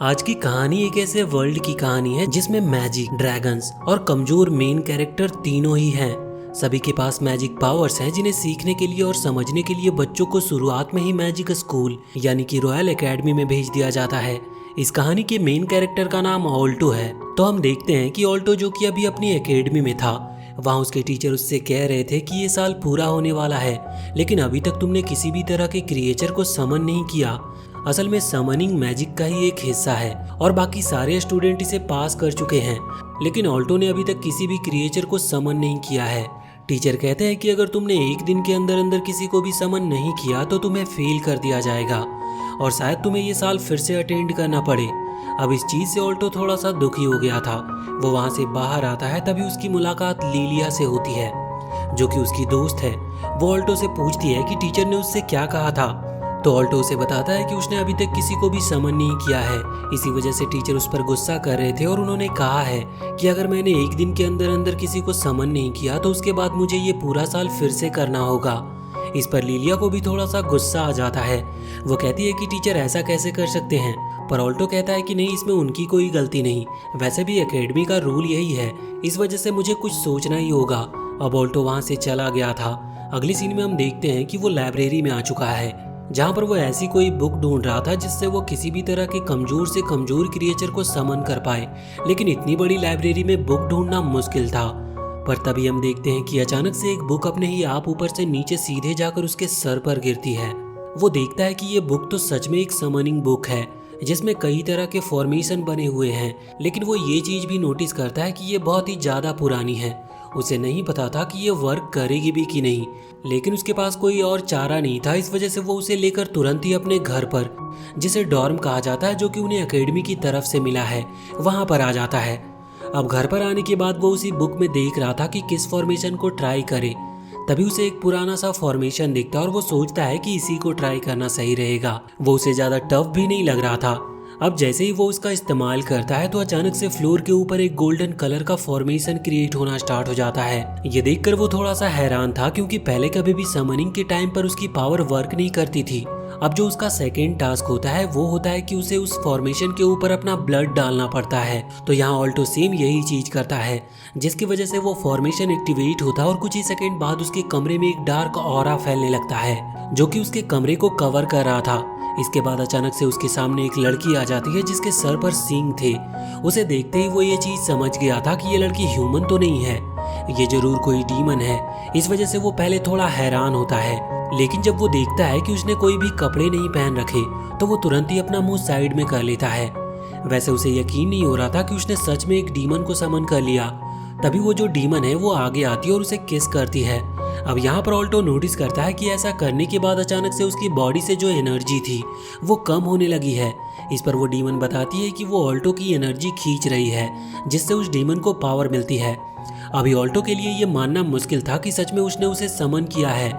आज की कहानी एक ऐसे वर्ल्ड की कहानी है जिसमें मैजिक, ड्रैगन्स और कमजोर मेन कैरेक्टर तीनों ही हैं। सभी के पास मैजिक पावर्स हैं जिन्हें सीखने के लिए और समझने के लिए बच्चों को शुरुआत में ही मैजिक स्कूल यानी कि रॉयल एकेडमी में भेज दिया जाता है। इस कहानी के मेन कैरेक्टर का नाम ऑल्टो है। तो हम देखते हैं कि ऑल्टो जो कि अभी अपनी एकेडमी में था, वहाँ उसके टीचर उससे कह रहे थे कि ये साल पूरा होने वाला है, लेकिन अभी तक तुमने किसी भी तरह के क्रिएचर को समन नहीं किया। असल में समनिंग मैजिक का ही एक हिस्सा है और बाकी सारे स्टूडेंट इसे पास कर चुके हैं, लेकिन ऑल्टो ने अभी तक किसी भी क्रिएचर को समन नहीं किया है। टीचर कहते हैं कि अगर तुमने एक दिन के अंदर अंदर किसी को भी समन नहीं किया तो तुम्हें फेल कर दिया जाएगा और शायद तुम्हें ये साल फिर से अटेंड करना पड़े। अब इस चीज से ऑल्टो थोड़ा सा दुखी हो गया था। वो वहाँ से बाहर आता है, तभी उसकी मुलाकात लिलिया से होती है जो कि उसकी दोस्त है। वो ऑल्टो से पूछती है कि टीचर ने उससे क्या कहा था, तो ऑल्टो उसे बताता है कि उसने अभी तक किसी को भी समन नहीं किया है। इसी वजह से टीचर उस पर गुस्सा कर रहे थे और उन्होंने कहा है कि अगर मैंने एक दिन के अंदर अंदर किसी को समन नहीं किया तो उसके बाद मुझे ये पूरा साल फिर से करना होगा। इस पर लिलिया को भी थोड़ा सा गुस्सा आ जाता है। वो कहती है कि टीचर ऐसा कैसे कर सकते हैं, पर ऑल्टो कहता है कि नहीं, इसमें उनकी कोई गलती नहीं, वैसे भी एकेडमी का रूल यही है, इस वजह से मुझे कुछ सोचना ही होगा। अब ऑल्टो वहाँ से चला गया था। अगली सीन में हम देखते हैं कि वो लाइब्रेरी में आ चुका है, जहाँ पर वो ऐसी कोई बुक ढूंढ रहा था जिससे वो किसी भी तरह के कमजोर से कमजोर क्रिएचर को समन कर पाए, लेकिन इतनी बड़ी लाइब्रेरी में बुक ढूंढना मुश्किल था। पर तभी हम देखते हैं कि अचानक से एक बुक अपने ही आप ऊपर से नीचे सीधे जाकर उसके सर पर गिरती है। वो देखता है कि ये बुक तो सच में एक समनिंग बुक है जिसमें कई तरह के फॉर्मेशन बने हुए हैं, लेकिन वो ये चीज भी नोटिस करता है कि ये बहुत ही ज्यादा पुरानी है। उसे नहीं पता था कि ये वर्क करेगी भी कि नहीं, लेकिन उसके पास कोई और चारा नहीं था। इस वजह से वो उसे लेकर तुरंत ही अपने घर पर, जिसे डॉर्म कहा जाता है, जो कि उन्हें एकेडमी की तरफ से मिला है, वहां पर आ जाता है। अब घर पर आने के बाद वो उसी बुक में देख रहा था कि किस फॉर्मेशन को ट्राई करे। तभी उसे एक पुराना सा फॉर्मेशन दिखता है और वो सोचता है कि इसी को ट्राई करना सही रहेगा। वो उसे ज्यादा टफ भी नहीं लग रहा था। अब जैसे ही वो उसका इस्तेमाल करता है तो अचानक से फ्लोर के ऊपर एक गोल्डन कलर का फॉर्मेशन क्रिएट होना स्टार्ट हो जाता है। ये देखकर वो थोड़ा सा हैरान था, क्योंकि पहले कभी भी समनिंग के टाइम पर उसकी पावर वर्क नहीं करती थी। अब जो उसका सेकेंड टास्क होता है वो होता है कि उसे उस फॉर्मेशन के ऊपर अपना ब्लड डालना पड़ता है। तो यहाँ ऑल्टो सेम यही चीज करता है, जिसकी वजह से वो फॉर्मेशन एक्टिवेट होता है और कुछ ही सेकेंड बाद उसके कमरे में एक डार्क ऑरा फैलने लगता है जो कि उसके कमरे को कवर कर रहा था। इसके बाद अचानक से उसके सामने एक लड़की आ जाती है जिसके सर पर सींग थे। उसे देखते ही वो ये चीज समझ गया था कि ये लड़की ह्यूमन तो नहीं है, ये जरूर कोई डीमन है। इस वजह से वो पहले थोड़ा हैरान होता है, लेकिन जब वो देखता है कि उसने कोई भी कपड़े नहीं पहन रखे तो वो तुरंत ही अपना मुंह साइड में कर लेता है। वैसे उसे यकीन नहीं हो रहा था कि उसने सच में एक डीमन को समन कर लिया। तभी वो जो डीमन है वो आगे आती है और उसे किस करती है। अब यहाँ पर ऑल्टो नोटिस करता है कि ऐसा करने के बाद अचानक से उसकी बॉडी से जो एनर्जी थी वो कम होने लगी है। इस पर वो डीमन बताती है कि वो ऑल्टो की एनर्जी खींच रही है, जिससे उस डीमन को पावर मिलती है। अभी ऑल्टो के लिए ये मानना मुश्किल था कि सच में उसने उसे समन किया है।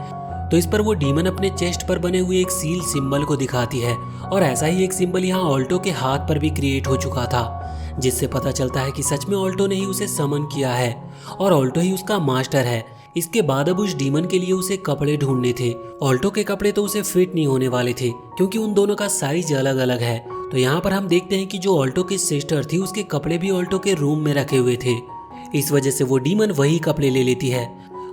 तो इस पर वो डीमन अपने चेस्ट पर बने हुए एक सील सिंबल को दिखाती है और ऐसा ही एक सिंबल यहाँ ऑल्टो के हाथ पर भी क्रिएट हो चुका था, जिससे पता चलता है कि सच में ऑल्टो ने ही उसे समन किया है और ऑल्टो ही उसका मास्टर है। इसके बाद अब उस डीमन के लिए उसे कपड़े ढूंढने थे। ऑल्टो के कपड़े तो उसे फिट नहीं होने वाले थे क्योंकि उन दोनों का साइज अलग अलग है। तो यहाँ पर हम देखते हैं कि जो ऑल्टो की सिस्टर थी उसके कपड़े भी ऑल्टो के रूम में रखे हुए थे। इस वजह से वो डीमन वही कपड़े ले लेती है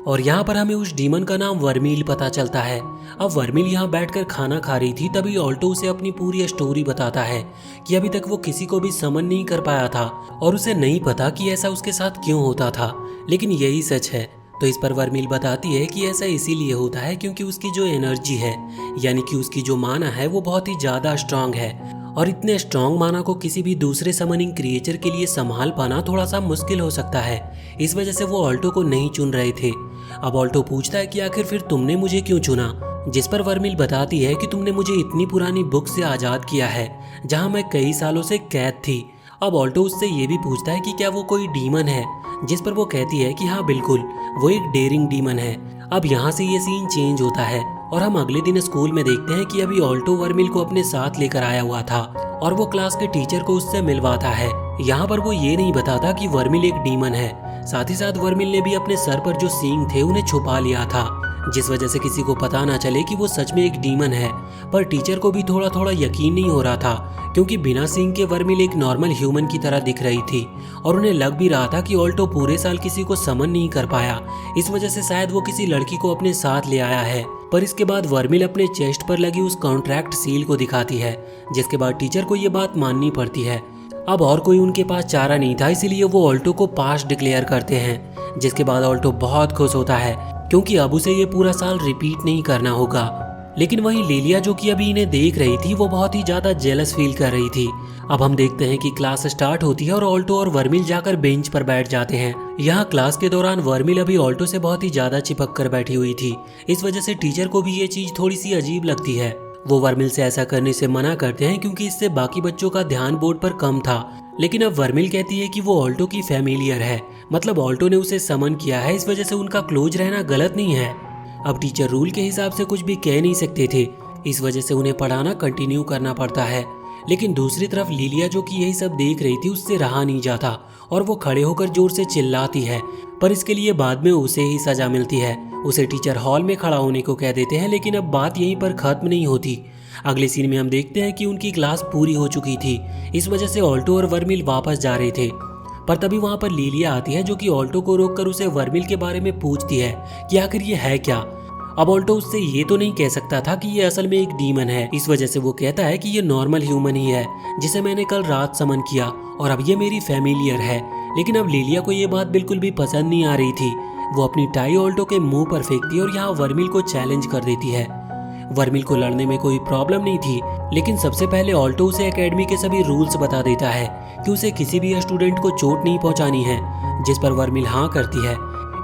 और यहाँ पर हमें उस डीमन का नाम वर्मिल पता चलता है। अब वर्मिल यहाँ बैठकर खाना खा रही थी, तभी ऑल्टो उसे अपनी पूरी स्टोरी बताता है कि अभी तक वो किसी को भी समन नहीं कर पाया था और उसे नहीं पता कि ऐसा उसके साथ क्यों होता था, लेकिन यही सच है। तो इस पर वर्मिल बताती है कि ऐसा इसीलिए होता है क्योंकि उसकी जो एनर्जी है, यानी कि उसकी जो माना है, वो बहुत ही ज्यादा स्ट्रांग है और इतने स्ट्रांग माना को किसी भी दूसरे समनिंग क्रिएचर के लिए संभाल पाना थोड़ा सा मुश्किल हो सकता है। इस वजह से वो ऑल्टो को नहीं चुन रहे थे। अब ऑल्टो पूछता है कि आखिर फिर तुमने मुझे क्यों चुना, जिस पर वर्मिल बताती है कि तुमने मुझे इतनी पुरानी बुक से आजाद किया है जहाँ मैं कई सालों से कैद थी। अब ऑल्टो उससे ये भी पूछता है कि क्या वो कोई डीमन है, जिस पर वो कहती है कि हाँ बिल्कुल, वो एक डेयरिंग डीमन है। अब यहाँ से ये सीन चेंज होता है और हम अगले दिन स्कूल में देखते हैं कि अभी ऑल्टो वर्मिल को अपने साथ लेकर आया हुआ था और वो क्लास के टीचर को उससे मिलवाता है। यहाँ पर वो ये नहीं बताता कि वर्मिल एक डीमन है। साथ ही साथ वर्मिल ने भी अपने सर पर जो सींग थे उन्हें छुपा लिया था, जिस वजह से किसी को पता ना चले कि वो सच में एक डीमन है। पर टीचर को भी थोड़ा थोड़ा यकीन नहीं हो रहा था, क्योंकि बिना सींग के वर्मिल एक नॉर्मल ह्यूमन की तरह दिख रही थी और उन्हें लग भी रहा था कि ऑल्टो पूरे साल किसी को समन नहीं कर पाया, इस वजह से शायद वो किसी लड़की को अपने साथ ले आया है। पर इसके बाद वर्मिल अपने चेस्ट पर लगी उस कॉन्ट्रैक्ट सील को दिखाती है, जिसके बाद टीचर को ये बात माननी पड़ती है। अब और कोई उनके पास चारा नहीं था, इसीलिए वो ऑल्टो को पास डिक्लेयर करते हैं, जिसके बाद ऑल्टो बहुत खुश होता है क्योंकि अब उसे ये पूरा साल रिपीट नहीं करना होगा। लेकिन वहीं लिलिया, जो कि अभी इन्हें देख रही थी, वो बहुत ही ज्यादा जेलस फील कर रही थी। अब हम देखते हैं कि क्लास स्टार्ट होती है और ऑल्टो और वर्मिल जाकर बेंच पर बैठ जाते हैं। यहाँ क्लास के दौरान वर्मिल अभी ऑल्टो से बहुत ही ज्यादा चिपक कर बैठी हुई थी, इस वजह से टीचर को भी ये चीज थोड़ी सी अजीब लगती है। वो वर्मिल से ऐसा करने से मना करते हैं क्योंकि इससे बाकी बच्चों का ध्यान बोर्ड पर कम था। लेकिन अब वर्मिल कहती है कि वो ऑल्टो की फैमिलियर है, मतलब ऑल्टो ने उसे समन किया है, इस वजह से उनका क्लोज रहना गलत नहीं है। अब टीचर रूल के हिसाब से कुछ भी कह नहीं सकते थे, इस वजह से उन्हें पढ़ाना कंटिन्यू करना पड़ता है। लेकिन दूसरी तरफ लिलिया, जो कि यही सब देख रही थी, उससे रहा नहीं जाता और वो खड़े होकर जोर से चिल्लाती है, पर इसके लिए बाद में उसे ही सजा मिलती है। उसे टीचर हॉल में खड़ा होने को कह देते हैं, लेकिन अब बात यहीं पर खत्म नहीं होती। अगले सीन में हम देखते हैं कि उनकी क्लास पूरी हो चुकी थी, इस वजह से ऑल्टो और वर्मिल वापस जा रहे थे। पर तभी वहां पर लिलिया आती है, जो कि ऑल्टो को रोककर उसे वर्मिल के बारे में पूछती है कि आखिर ये है क्या। अब ऑल्टो उससे ये तो नहीं कह सकता था कि ये असल में एक डीमन है, इस वजह से वो कहता है कि ये नॉर्मल ह्यूमन ही है जिसे मैंने कल रात समन किया और अब ये मेरी फैमिलियर है। लेकिन अब लिलिया को ये बात बिल्कुल भी पसंद नहीं आ रही थी। वो अपनी टाई ऑल्टो के मुंह पर फेंकती है और यहाँ वर्मिल को चैलेंज कर देती है। वर्मिल को लड़ने में कोई प्रॉब्लम नहीं थी, लेकिन सबसे पहले ऑल्टो उसे एकेडमी के सभी रूल्स बता देता है कि उसे किसी भी स्टूडेंट को चोट नहीं पहुंचानी है, जिस पर वर्मिल हाँ करती है।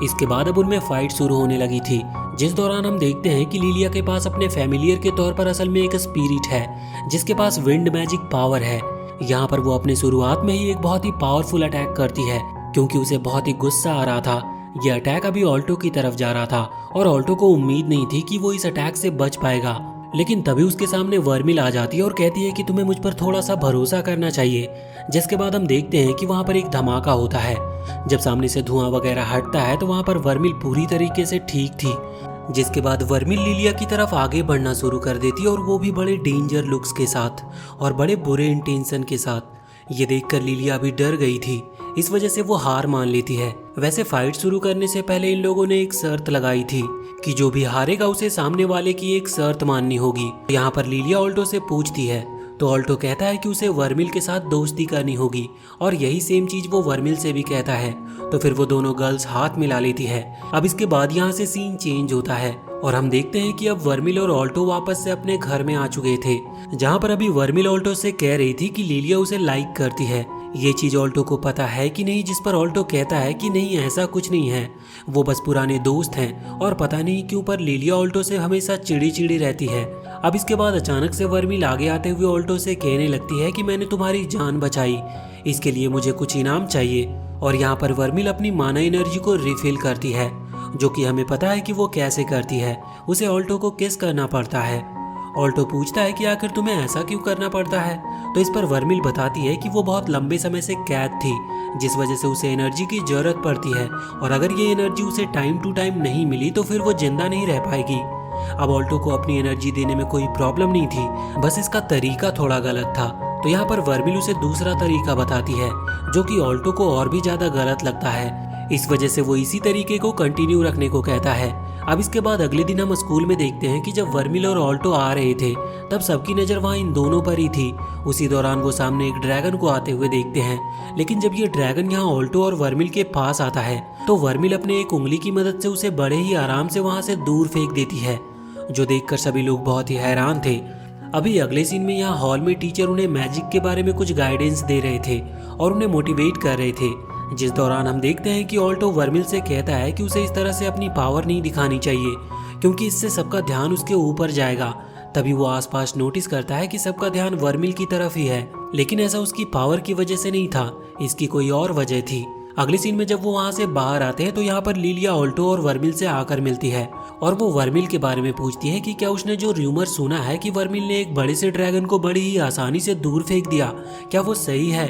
इसके बाद अब उनमें फाइट शुरू होने लगी थी, जिस दौरान हम देखते हैं कि लिलिया के पास अपने फैमिलियर के तौर पर असल में एक स्पिरिट है, जिसके पास विंड मैजिक पावर है। यहाँ पर वो अपने शुरुआत में ही एक बहुत ही पावरफुल अटैक करती है, क्योंकि उसे बहुत ही गुस्सा आ रहा था। यह अटैक अभी ऑल्टो की तरफ जा रहा था और ऑल्टो को उम्मीद नहीं थी कि वो इस अटैक से बच पाएगा। लेकिन तभी उसके सामने वर्मिल आ जाती है और कहती है कि तुम्हें मुझ पर थोड़ा सा भरोसा करना चाहिए। जिसके बाद हम देखते हैं कि वहाँ पर एक धमाका होता है। जब सामने से धुआं वगैरह हटता है तो वहाँ पर वर्मिल पूरी तरीके से ठीक थी। जिसके बाद वर्मिल लिलिया की तरफ आगे बढ़ना शुरू कर देती है, और वो भी बड़े डेंजर लुक्स के साथ और बड़े बुरे इंटेंशन के साथ। ये देखकर लिलिया भी डर गई थी, इस वजह से वो हार मान लेती है। वैसे फाइट शुरू करने से पहले इन लोगों ने एक शर्त लगाई थी कि जो भी हारेगा उसे सामने वाले की एक शर्त माननी होगी। यहाँ पर लिलिया ऑल्टो से पूछती है तो ऑल्टो कहता है कि उसे वर्मिल के साथ दोस्ती करनी होगी, और यही सेम चीज वो वर्मिल से भी कहता है। तो फिर वो दोनों गर्ल्स हाथ मिला लेती है। अब इसके बाद यहाँ से सीन चेंज होता है और हम देखते हैं कि अब वर्मिल और ऑल्टो वापस से अपने घर में आ चुके थे, जहाँ पर अभी वर्मिल ऑल्टो से कह रही थी कि लिलिया उसे लाइक करती है। ये चीज ऑल्टो को पता है कि नहीं, जिस पर ऑल्टो कहता है कि नहीं, ऐसा कुछ नहीं है, वो बस पुराने दोस्त हैं और पता नहीं क्यों पर लिलिया ऑल्टो से हमेशा चिड़ी चिड़ी रहती है। अब इसके बाद अचानक से वर्मिल आगे आते हुए ऑल्टो से कहने लगती है कि मैंने तुम्हारी जान बचाई, इसके लिए मुझे कुछ इनाम चाहिए। और यहाँ पर वर्मिल अपनी माना एनर्जी को रिफिल करती है, जो कि हमें पता है कि वो कैसे करती है। उसे ऑल्टो को किस करना पड़ता है। ऑल्टो पूछता है कि आखिर तुम्हें ऐसा क्यों करना पड़ता है, तो इस पर वर्मिल बताती है कि वो बहुत लंबे समय से कैद थी, जिस वजह से उसे एनर्जी की जरूरत पड़ती है, और अगर ये एनर्जी उसे टाइम टू टाइम नहीं मिली तो फिर वो जिंदा नहीं रह पाएगी। अब ऑल्टो को अपनी एनर्जी देने में कोई प्रॉब्लम नहीं थी, बस इसका तरीका थोड़ा गलत था। तो यहाँ पर वर्मिल उसे दूसरा तरीका बताती है, जो कि ऑल्टो को और भी ज्यादा गलत लगता है। इस वजह से वो इसी तरीके को कंटिन्यू रखने को कहता है। अब इसके बाद अगले दिन हम स्कूल में देखते हैं कि जब वर्मिल और ऑल्टो आ रहे थे तब सबकी नज़र वहाँ इन दोनों पर ही थी। उसी दौरान वो सामने एक ड्रैगन को आते हुए देखते हैं, लेकिन जब ये ड्रैगन यहाँ ऑल्टो और वर्मिल के पास आता है तो वर्मिल अपने एक उंगली की मदद से उसे बड़े ही आराम से वहाँ से दूर फेंक देती है, जो देखकर सभी लोग बहुत ही हैरान थे। अभी अगले सीन में यहाँ हॉल में टीचर उन्हें मैजिक के बारे में कुछ गाइडेंस दे रहे थे और उन्हें मोटिवेट कर रहे थे, जिस दौरान हम देखते हैं कि ऑल्टो वर्मिल से कहता है कि उसे इस तरह से अपनी पावर नहीं दिखानी चाहिए, क्योंकि इससे सबका ध्यान उसके ऊपर जाएगा। तभी वो आसपास नोटिस करता है कि सबका ध्यान वर्मिल की तरफ ही है, लेकिन ऐसा उसकी पावर की वजह से नहीं था, इसकी कोई और वजह थी। अगले सीन में जब वो वहाँ से बाहर आते हैं तो यहाँ पर लिलिया ऑल्टो और वर्मिल से आकर मिलती है और वो वर्मिल के बारे में पूछती है कि क्या उसने जो र्यूमर सुना है कि वर्मिल ने एक बड़े से ड्रैगन को बड़ी ही आसानी से दूर फेंक दिया, क्या वो सही है।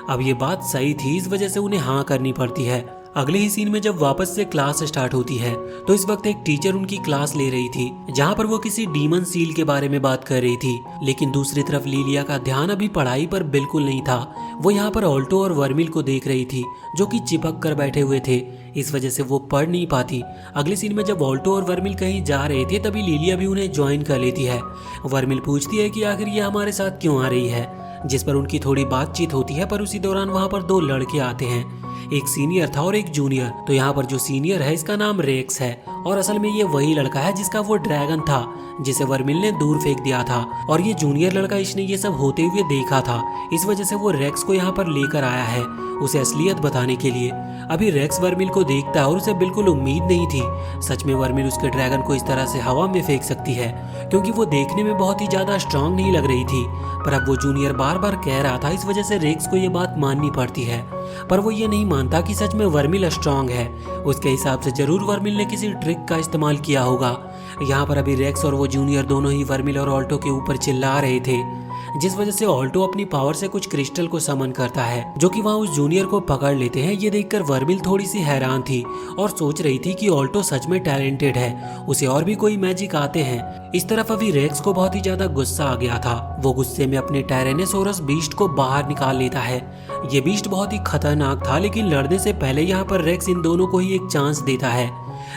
अब ये बात सही थी, इस वजह से उन्हें हाँ करनी पड़ती है। अगले ही सीन में जब वापस से क्लास स्टार्ट होती है तो इस वक्त एक टीचर उनकी क्लास ले रही थी, जहाँ पर वो किसी डीमन सील के बारे में बात कर रही थी। लेकिन दूसरी तरफ लिलिया का ध्यान अभी पढ़ाई पर बिल्कुल नहीं था। वो यहाँ पर ऑल्टो और वर्मिल को देख रही थी जो कि चिपक कर बैठे हुए थे, इस वजह से वो पढ़ नहीं पाती। अगले सीन में जब ऑल्टो और वर्मिल कहीं जा रहे थे तभी लिलिया भी उन्हें ज्वाइन कर लेती है। वर्मिल पूछती है कि आखिर ये हमारे साथ क्यों आ रही है, जिस पर उनकी थोड़ी बातचीत होती है। पर उसी दौरान वहाँ पर दो लड़के आते हैं, एक सीनियर था और एक जूनियर। तो यहाँ पर जो सीनियर है इसका नाम रेक्स है और असल में ये वही लड़का है जिसका वो ड्रैगन था जिसे वर्मिल ने दूर फेंक दिया था। और ये जूनियर लड़का इसने ये सब होते हुए देखा था, इस वजह से वो रेक्स को यहाँ पर लेकर आया है उसे असलियत बताने के लिए। अभी रेक्स वर्मिल को देखता है और उसे बिल्कुल उम्मीद नहीं थी सच में वर्मिल उसके ड्रैगन को इस तरह से हवा में फेंक सकती है, क्योंकि वो देखने में बहुत ही ज्यादा स्ट्रांग नहीं लग रही थी। पर अब वो जूनियर बार बार कह रहा था, इस वजह से रेक्स को ये बात माननी पड़ती है। पर वो ये नहीं मानता कि सच में वर्मिल स्ट्रांग है। उसके हिसाब से जरूर वर्मिल ने किसी ट्रिक का इस्तेमाल किया होगा। यहाँ पर अभी रेक्स और वो जूनियर दोनों ही वर्मिल और ऑल्टो के ऊपर चिल्ला रहे थे, जिस वजह से ऑल्टो अपनी पावर से कुछ क्रिस्टल को समन करता है जो कि वहाँ उस जूनियर को पकड़ लेते हैं। ये देखकर वर्मिल थोड़ी सी हैरान थी और सोच रही थी कि ऑल्टो सच में टैलेंटेड है, उसे और भी कोई मैजिक आते हैं। इस तरफ अभी रेक्स को बहुत ही ज्यादा गुस्सा आ गया था। वो गुस्से में अपने टायरेनोसोरस बीस्ट को बाहर निकाल लेता है। ये बीस्ट बहुत ही खतरनाक था, लेकिन लड़ने से पहले यहाँ पर रेक्स इन दोनों को ही एक चांस देता है।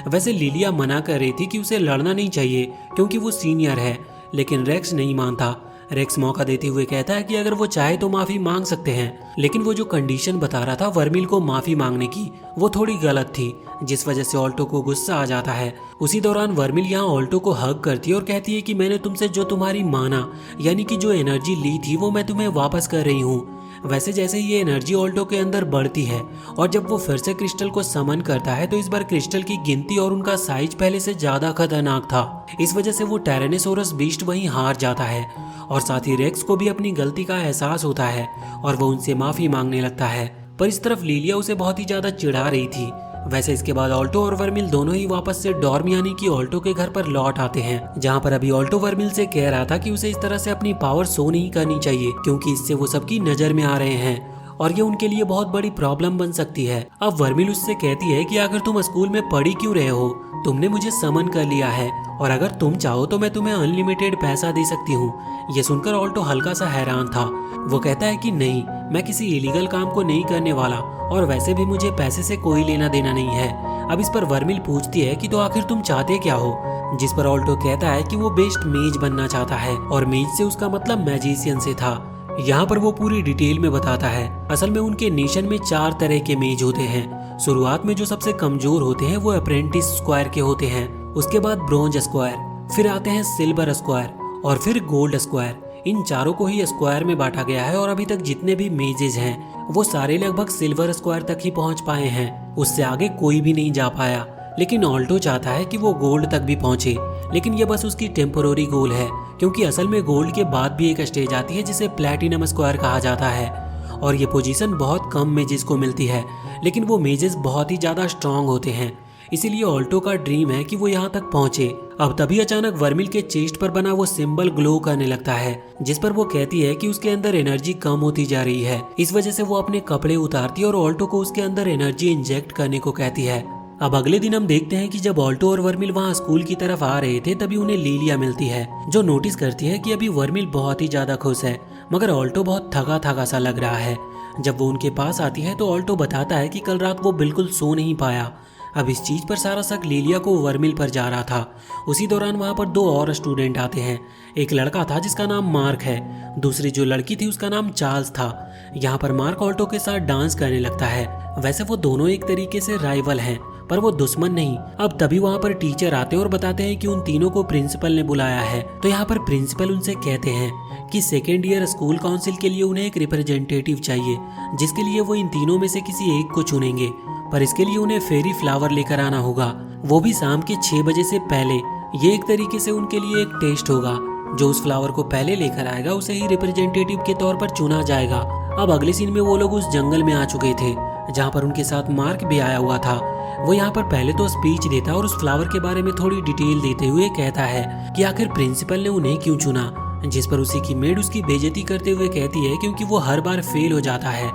वैसे लिलिया मना कर रही थी कि उसे लड़ना नहीं चाहिए क्योंकि वो सीनियर है, लेकिन रेक्स नहीं मानता। रेक्स मौका देते हुए कहता है कि अगर वो चाहे तो माफी मांग सकते हैं, लेकिन वो जो कंडीशन बता रहा था वर्मिल को माफी मांगने की, वो थोड़ी गलत थी, जिस वजह से ऑल्टो को गुस्सा आ जाता है। उसी दौरान वर्मिल यहाँ ऑल्टो को हग करती है और कहती है कि मैंने तुमसे जो तुम्हारी माना यानी कि जो एनर्जी ली थी वो मैं तुम्हें वापस कर रही हूँ। वैसे जैसे ये एनर्जी ऑल्टो के अंदर बढ़ती है और जब वो फिर से क्रिस्टल को समन करता है तो इस बार क्रिस्टल की गिनती और उनका साइज पहले से ज्यादा खतरनाक था। इस वजह से वो टायरेनोसोरस बीस्ट वहीं हार जाता है और साथ ही रेक्स को भी अपनी गलती का एहसास होता है और वो उनसे माफी मांगने लगता है। पर इस तरफ लिलिया उसे बहुत ही ज्यादा चिढ़ा रही थी। वैसे इसके बाद ऑल्टो और वर्मिल दोनों ही वापस से डॉर्म यानी कि ऑल्टो के घर पर लौट आते हैं, जहाँ पर अभी ऑल्टो वर्मिल से कह रहा था कि उसे इस तरह से अपनी पावर शो नहीं करनी चाहिए क्योंकि इससे वो सबकी नजर में आ रहे हैं और ये उनके लिए बहुत बड़ी प्रॉब्लम बन सकती है। अब वर्मिल उससे कहती है कि आखिर तुम स्कूल में पढ़ी क्यों रहे हो, तुमने मुझे समन कर लिया है और अगर तुम चाहो तो मैं तुम्हें अनलिमिटेड पैसा दे सकती हूँ। ये सुनकर ऑल्टो हल्का सा हैरान था। वो कहता है कि नहीं, मैं किसी इलीगल काम को नहीं करने वाला और वैसे भी मुझे पैसे से कोई लेना देना नहीं है। अब इस पर वर्मिल पूछती है कि तो आखिर तुम चाहते क्या हो, जिस पर ऑल्टो कहता है कि वो बेस्ट मेज बनना चाहता है और मेज से उसका मतलब मैजिशियन से था। यहाँ पर वो पूरी डिटेल में बताता है। असल में उनके नेशन में 4 तरह के मेज होते हैं। शुरुआत में जो सबसे कमजोर होते हैं वो अप्रेंटिस स्क्वायर के होते हैं, उसके बाद ब्रोंज स्क्वायर, फिर आते हैं सिल्वर स्क्वायर और फिर गोल्ड स्क्वायर। इन चारों को ही स्क्वायर में बांटा गया है और अभी तक जितने भी मेजेज हैं वो सारे लगभग सिल्वर स्क्वायर तक ही पहुंच पाए हैं, उससे आगे कोई भी नहीं जा पाया। लेकिन ऑल्टो चाहता है कि वो गोल्ड तक भी पहुंचे, लेकिन ये बस उसकी टेम्पोररी गोल है क्योंकि असल में गोल्ड के बाद भी एक स्टेज आती है जिसे प्लैटिनम स्क्वायर कहा जाता है और ये पोजीशन बहुत कम मेजेस को मिलती है, लेकिन वो मेजेस बहुत ही ज्यादा स्ट्रांग होते हैं। इसीलिए ऑल्टो का ड्रीम है कि वो यहाँ तक पहुंचे। अब तभी अचानक वर्मिल के चेस्ट पर बना वो सिंबल ग्लो करने लगता है, जिस पर वो कहती है कि उसके अंदर एनर्जी कम होती जा रही है। इस वजह से वो अपने कपड़े उतारती है और ऑल्टो को उसके अंदर एनर्जी इंजेक्ट करने को कहती है। अब अगले दिन हम देखते हैं कि जब ऑल्टो और वर्मिल वहाँ स्कूल की तरफ आ रहे थे तभी उन्हें लिलिया मिलती है, जो नोटिस करती है कि अभी वर्मिल बहुत ही ज्यादा खुश है मगर ऑल्टो बहुत थका थका सा लग रहा है। जब वो उनके पास आती है तो ऑल्टो बताता है कि कल रात वो बिल्कुल सो नहीं पाया। अब इस चीज पर सारा शक लिलिया को वर्मिल पर जा रहा था। उसी दौरान वहाँ पर 2 और स्टूडेंट आते हैं। एक लड़का था जिसका नाम मार्क है, दूसरी जो लड़की थी उसका नाम चार्ल्स था। यहाँ पर मार्क ऑल्टो के साथ डांस करने लगता है। वैसे वो दोनों एक तरीके से राइवल हैं पर वो दुश्मन नहीं। अब तभी वहाँ पर टीचर आते हैं और बताते हैं कि उन तीनों को प्रिंसिपल ने बुलाया है। तो यहाँ पर प्रिंसिपल उनसे कहते हैं कि सेकेंड ईयर स्कूल काउंसिल के लिए उन्हें एक रिप्रेजेंटेटिव चाहिए, जिसके लिए वो इन तीनों में से किसी एक को चुनेंगे। पर इसके लिए उन्हें फेरी फ्लावर लेकर आना होगा, वो भी शाम के 6 बजे से पहले। ये एक तरीके से उनके लिए एक टेस्ट होगा। जो उस फ्लावर को पहले लेकर आएगा उसे ही रिप्रेजेंटेटिव के तौर पर चुना जाएगा। अब अगले सीन में वो लोग उस जंगल में आ चुके थे जहाँ पर उनके साथ मार्क भी आया हुआ था। वो यहाँ पर पहले तो स्पीच देता और उस फ्लावर के बारे में थोड़ी डिटेल देते हुए कहता है कि आखिर प्रिंसिपल ने उन्हें क्यों चुना, जिस पर उसी की मेड उसकी बेइज्जती करते हुए कहती है क्योंकि वो हर बार फेल हो जाता है।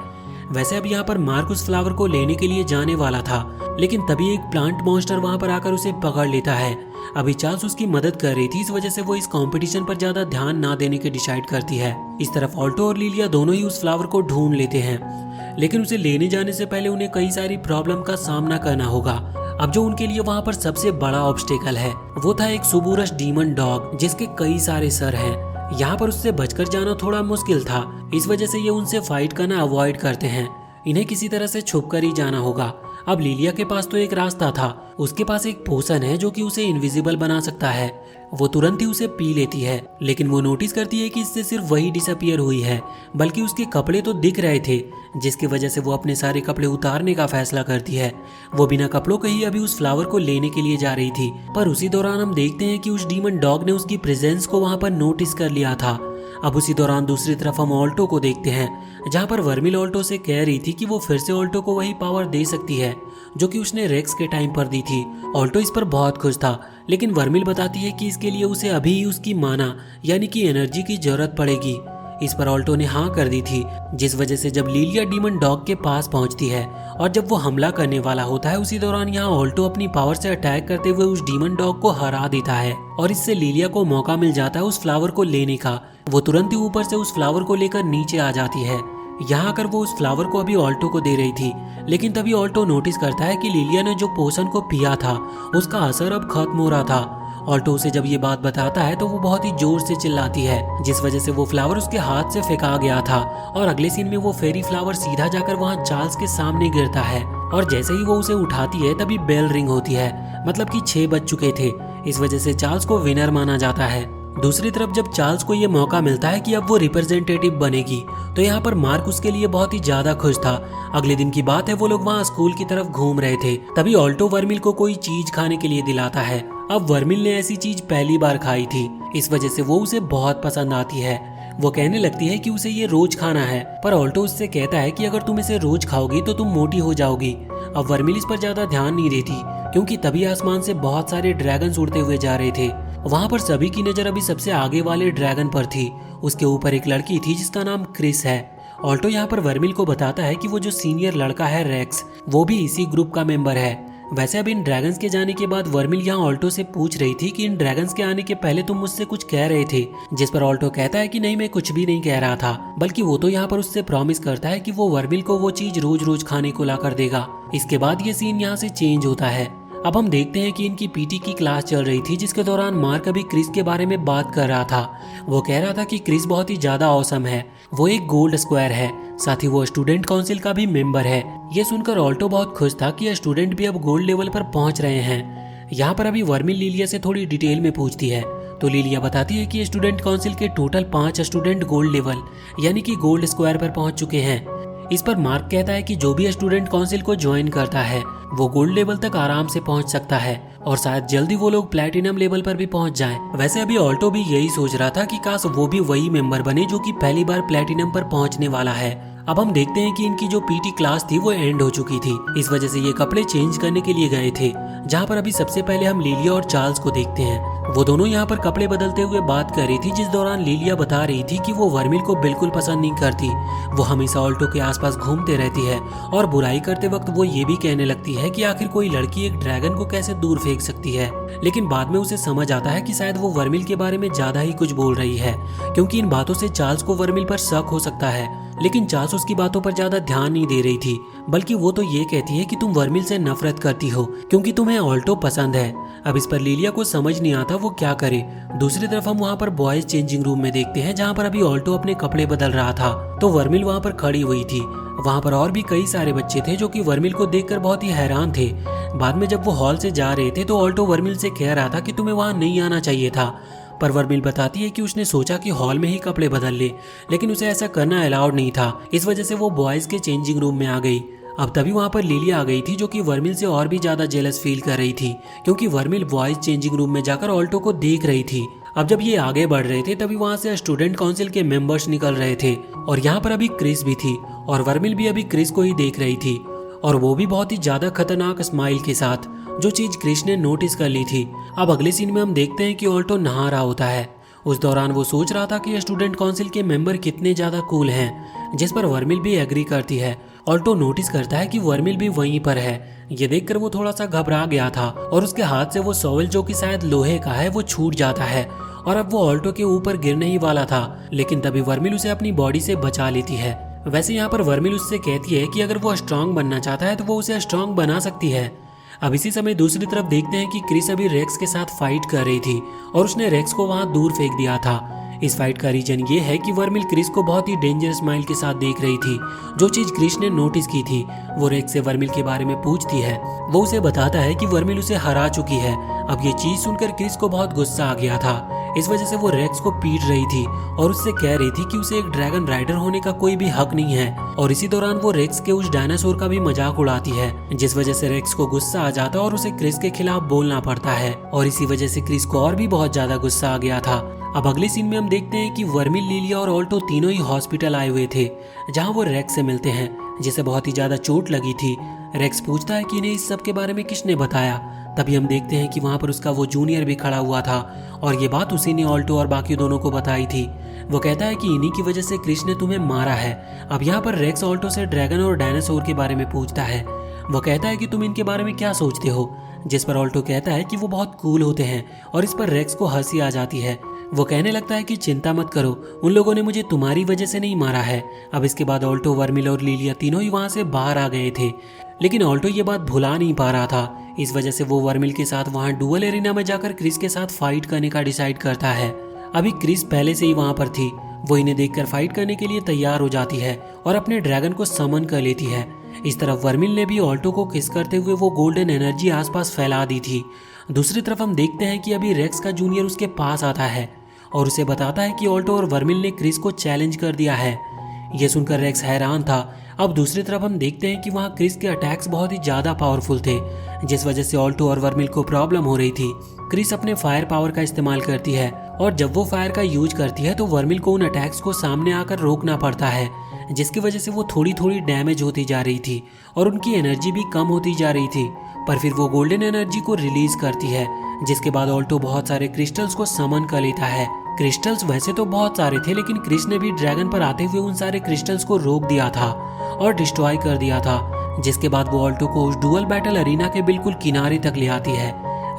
वैसे अब यहाँ पर मार्क उस फ्लावर को लेने के लिए जाने वाला था, लेकिन तभी एक प्लांट मॉन्स्टर वहाँ पर आकर उसे पकड़ लेता है। अभी चार्ल्स उसकी मदद कर रही थी, इस वजह से वो इस कंपटीशन पर ज्यादा ध्यान ना देने के डिसाइड करती है। इस तरफ ऑल्टो और लिलिया दोनों ही उस फ्लावर को ढूंढ लेते हैं, लेकिन उसे लेने जाने से पहले उन्हें कई सारी प्रॉब्लम का सामना करना होगा। अब जो उनके लिए वहाँ पर सबसे बड़ा ऑब्स्टेकल है वो था एक सुबुरश डीमन डॉग, जिसके कई सारे सर हैं। यहाँ पर उससे बचकर जाना थोड़ा मुश्किल था, इस वजह से ये उनसे फाइट करना अवॉइड करते हैं। इन्हें किसी तरह से छुपकर ही जाना होगा। अब लिलिया के पास तो एक रास्ता था, उसके पास एक पोशन है जो कि उसे इनविजिबल बना सकता है। वो तुरंत ही उसे पी लेती है, लेकिन वो नोटिस करती है कि इससे सिर्फ वही डिसअपियर हुई है, बल्कि उसके कपड़े तो दिख रहे थे, जिसकी वजह से वो अपने सारे कपड़े उतारने का फैसला करती है। वो बिना कपड़ों के ही अभी उस फ्लावर को लेने के लिए जा रही थी, पर उसी दौरान हम देखते हैं कि उस डीमन डॉग ने उसकी प्रेजेंस को वहाँ पर नोटिस कर लिया था। अब उसी दौरान दूसरी तरफ हम ऑल्टो को देखते हैं, जहाँ पर वर्मिल ऑल्टो से कह रही थी कि वो फिर से ऑल्टो को वही पावर दे सकती है जो कि उसने रेक्स के टाइम पर दी थी। ऑल्टो इस पर बहुत खुश था, लेकिन वर्मिल बताती है कि इसके लिए उसे अभी ही उसकी माना यानी कि एनर्जी की जरूरत पड़ेगी। इस पर ऑल्टो ने हाँ कर दी थी, जिस वजह से जब लिलिया डीमन डॉग के पास पहुंचती है और जब वो हमला करने वाला होता है, उसी दौरान यहाँ ऑल्टो अपनी पावर से अटैक करते हुए उस डीमन डॉग को हरा देता है और इससे लिलिया को मौका मिल जाता है उस फ्लावर को लेने का। वो तुरंत ही ऊपर से उस फ्लावर को लेकर नीचे आ जाती है। यहाँ आकर वो उस फ्लावर को अभी ऑल्टो को दे रही थी, लेकिन तभी ऑल्टो नोटिस करता है कि लिलिया ने जो पोशन को पिया था उसका असर अब खत्म हो रहा था। ऑल्टो उसे जब ये बात बताता है तो वो बहुत ही जोर से चिल्लाती है, जिस वजह से वो फ्लावर उसके हाथ से फेंका गया था और अगले सीन में वो फेरी फ्लावर सीधा जाकर वहाँ चार्ल्स के सामने गिरता है और जैसे ही वो उसे उठाती है तभी बेल रिंग होती है, मतलब कि 6 बज चुके थे। इस वजह से चार्ल्स को विनर माना जाता है। दूसरी तरफ जब चार्ल्स को ये मौका मिलता है कि अब वो रिप्रेजेंटेटिव बनेगी, तो यहाँ पर मार्क उसके लिए बहुत ही ज्यादा खुश था। अगले दिन की बात है, वो लोग वहाँ स्कूल की तरफ घूम रहे थे, तभी ऑल्टो वर्मिल को कोई चीज खाने के लिए दिलाता है। अब वर्मिल ने ऐसी चीज पहली बार खाई थी, इस वजह से वो उसे बहुत पसंद आती है। वो कहने लगती है कि उसे ये रोज खाना है, पर ऑल्टो उससे कहता है कि अगर तुम इसे रोज खाओगी तो तुम मोटी हो जाओगी। अब वर्मिल इस पर ज्यादा ध्यान नहीं देती, क्योंकि तभी आसमान से बहुत सारे ड्रैगन्स उड़ते हुए जा रहे थे। वहाँ पर सभी की नजर अभी सबसे आगे वाले ड्रैगन पर थी। उसके ऊपर एक लड़की थी जिसका नाम क्रिस है। ऑल्टो यहाँ पर वर्मिल को बताता है कि वो जो सीनियर लड़का है रेक्स, वो भी इसी ग्रुप का मेंबर है। वैसे अब इन ड्रैगन्स के जाने के बाद वर्मिल यहाँ ऑल्टो से पूछ रही थी कि इन ड्रैगन्स के आने के पहले तुम मुझसे कुछ कह रहे थे, जिस पर ऑल्टो कहता है कि नहीं, मैं कुछ भी नहीं कह रहा था, बल्कि वो तो यहाँ पर उससे प्रॉमिस करता है कि वो वर्मिल को वो चीज रोज रोज खाने को ला कर देगा। इसके बाद ये सीन यहाँ से चेंज होता है। अब हम देखते हैं कि इनकी पीटी की क्लास चल रही थी, जिसके दौरान मार्क अभी क्रिस के बारे में बात कर रहा था। वो कह रहा था कि क्रिस बहुत ही ज्यादा ऑसम है, वो एक गोल्ड स्क्वायर है, साथ ही वो स्टूडेंट काउंसिल का भी मेंबर है। ये सुनकर ऑल्टो बहुत खुश था कि स्टूडेंट भी अब गोल्ड लेवल पर पहुंच रहे हैं। यहाँ पर अभी वर्मिल लिलिया से थोड़ी डिटेल में पूछती है, तो लिलिया बताती है कि स्टूडेंट काउंसिल के टोटल 5 स्टूडेंट गोल्ड लेवल यानी कि गोल्ड स्क्वायर पर पहुंच चुके हैं। इस पर मार्क कहता है कि जो भी स्टूडेंट काउंसिल को ज्वाइन करता है वो गोल्ड लेवल तक आराम से पहुंच सकता है और शायद जल्दी वो लोग प्लैटिनम लेवल पर भी पहुंच जाएं। वैसे अभी ऑल्टो भी यही सोच रहा था कि काश वो भी वही मेंबर बने जो कि पहली बार प्लैटिनम पर पहुंचने वाला है। अब हम देखते हैं कि इनकी जो पीटी क्लास थी वो एंड हो चुकी थी, इस वजह से ये कपड़े चेंज करने के लिए गए थे, जहाँ पर अभी सबसे पहले हम लिलिया और चार्ल्स को देखते हैं। वो दोनों यहाँ पर कपड़े बदलते हुए बात कर रही थी, जिस दौरान लिलिया बता रही थी कि वो वर्मिल को बिल्कुल पसंद नहीं करती। वो हमेशा ऑल्टो के आसपास घूमते रहती है और बुराई करते वक्त वो ये भी कहने लगती है कि आखिर कोई लड़की एक ड्रैगन को कैसे दूर फेंक सकती है। लेकिन बाद में उसे समझ आता है कि शायद वो वर्मिल के बारे में ज्यादा ही कुछ बोल रही है, क्योंकि इन बातों से चार्ल्स को वर्मिल पर शक हो सकता है। लेकिन चार्ल्स उसकी बातों पर ज्यादा ध्यान नहीं दे रही थी, बल्कि वो तो ये कहती है कि तुम वर्मिल से नफरत करती हो क्योंकि तुम्हें ऑल्टो पसंद है। अब इस पर लिलिया को समझ नहीं आता वो क्या करे। दूसरी तरफ हम वहाँ पर बॉयज चेंजिंग रूम में देखते हैं, जहाँ पर अभी ऑल्टो अपने कपड़े बदल रहा था, तो वर्मिल वहाँ पर खड़ी हुई थी। वहाँ पर और भी कई सारे बच्चे थे जो कि वर्मिल को देखकर बहुत ही हैरान थे। बाद में जब वो हॉल से जा रहे थे तो ऑल्टो वर्मिल से कह रहा था कि तुम्हें वहाँ नहीं आना चाहिए था, पर वर्मिल बताती है कि उसने सोचा कि हॉल में ही कपड़े बदल ले, लेकिन उसे ऐसा करना अलाउड नहीं था, इस वजह से वो बॉयज के चेंजिंग रूम में आ गई। अब तभी वहाँ पर लिलिया आ गई थी, जो कि वर्मिल से और भी ज्यादा जेलस फील कर रही थी, क्योंकि वर्मिल बॉयज चेंजिंग रूम में जाकर ऑल्टो को देख रही थी। अब जब ये आगे बढ़ रहे थे तभी वहाँ से स्टूडेंट काउंसिल के मेंबर्स निकल रहे थे और यहाँ पर अभी क्रिस भी थी और वर्मिल भी अभी क्रिस को ही देख रही थी, और वो भी बहुत ही ज्यादा खतरनाक स्माइल के साथ, जो चीज क्रिस ने नोटिस कर ली थी। अब अगले सीन में हम देखते हैं कि ऑल्टो नहा रहा होता है। उस दौरान वो सोच रहा था कि स्टूडेंट काउंसिल के मेंबर कितने ज्यादा कूल हैं, जिस पर वर्मिल भी एग्री करती है ऑल्टो नोटिस करता है कि वर्मिल भी वहीं पर है। ये देखकर वो थोड़ा सा घबरा गया था और उसके हाथ से वो शॉवेल जो कि शायद लोहे का है वो छूट जाता है और अब वो ऑल्टो के ऊपर गिरने ही वाला था, लेकिन तभी वर्मिल उसे अपनी बॉडी से बचा लेती है। वैसे यहाँ पर वर्मिल उससे कहती है कि अगर वो स्ट्रांग बनना चाहता है तो वो उसे स्ट्रांग बना सकती है। अब इसी समय दूसरी तरफ देखते हैं कि क्रिस अभी रेक्स के साथ फाइट कर रही थी और उसने रेक्स को वहां दूर फेंक दिया था। इस फाइट का रीजन ये है कि वर्मिल क्रिस को बहुत ही डेंजरस स्माइल के साथ देख रही थी। जो चीज क्रिस ने नोटिस की थी वो रेक्स से वर्मिल के बारे में पूछती है। वो उसे बताता है कि वर्मिल उसे हरा चुकी है। अब ये चीज सुनकर क्रिस को बहुत गुस्सा आ गया था। इस वजह से वो रेक्स को पीट रही थी और उससे कह रही थी कि उसे एक ड्रैगन राइडर होने का कोई भी हक नहीं है। और इसी दौरान वो रेक्स के उस डायनासोर का भी मजाक उड़ाती है, जिस वजह से रेक्स को गुस्सा आ जाता है और उसे क्रिस के खिलाफ बोलना पड़ता है और इसी वजह से क्रिस को और भी बहुत ज्यादा गुस्सा आ गया था। अब अगले सीन में हम देखते हैं कि वर्मिल, लिलिया और ऑल्टो तीनों ही हॉस्पिटल आए हुए थे, जहां वो रेक्स से मिलते हैं जिसे बहुत ही ज्यादा चोट लगी थी। रेक्स पूछता है कि इन्हें इस सब के बारे में किसने बताया। तभी हम देखते हैं कि वहां पर उसका वो जूनियर भी खड़ा हुआ था और ये बात उसी ने ऑल्टो और बाकी दोनों को बताई थी। वो कहता है कि इन्हीं की वजह से क्रिस ने तुम्हें मारा है। अब यहाँ पर रेक्स ऑल्टो से ड्रैगन और डायनासोर के बारे में पूछता है। वो कहता है कि तुम इनके बारे में क्या सोचते हो, जिस पर ऑल्टो कहता है कि वो बहुत कूल होते हैं और इस पर रेक्स को हंसी आ जाती है। वो कहने लगता है कि चिंता मत करो, उन लोगों ने मुझे तुम्हारी वजह से नहीं मारा है। अब इसके बाद ऑल्टो, वर्मिल और लिलिया तीनों ही वहां से बाहर आ गए थे, लेकिन ऑल्टो ये बात भुला नहीं पा रहा था। इस वजह से वो वर्मिल के साथ वहां डुअल एरिना में जाकर क्रिस के साथ फाइट करने का डिसाइड करता है। अभी क्रिस पहले से ही वहां पर थी। वो इन्हें देखकर फाइट करने के लिए तैयार हो जाती है और अपने ड्रैगन को समन कर लेती है। इस तरफ वर्मिल ने भी ऑल्टो को किस करते हुए वो गोल्डन एनर्जी आसपास फैला दी थी। दूसरी तरफ हम देखते हैं कि अभी रेक्स का जूनियर उसके पास आता है और उसे बताता है कि ऑल्टो और वर्मिल ने क्रिस को चैलेंज कर दिया है। यह सुनकर रेक्स हैरान था। अब दूसरी तरफ हम देखते हैं कि वहाँ क्रिस के अटैक्स बहुत ही ज्यादा पावरफुल थे, जिस वजह से ऑल्टो और वर्मिल को प्रॉब्लम हो रही थी। क्रिस अपने फायर पावर का इस्तेमाल करती है और जब वो फायर का यूज करती है तो वर्मिल को उन अटैक्स को सामने आकर रोकना पड़ता है, जिसकी वजह से वो थोड़ी थोड़ी डैमेज होती जा रही थी और उनकी एनर्जी भी कम होती जा रही थी। पर फिर वो गोल्डन एनर्जी को रिलीज करती है, जिसके बाद ऑल्टो बहुत सारे क्रिस्टल्स को समन कर लेता है। क्रिस्टल्स वैसे तो बहुत सारे थे, लेकिन क्रिस ने भी ड्रैगन पर आते हुए उन सारे क्रिस्टल्स को रोक दिया था और डिस्ट्रॉय कर दिया था, जिसके बाद वो ऑल्टो को उस डुअल बैटल अरीना के बिल्कुल किनारे तक ले आती है।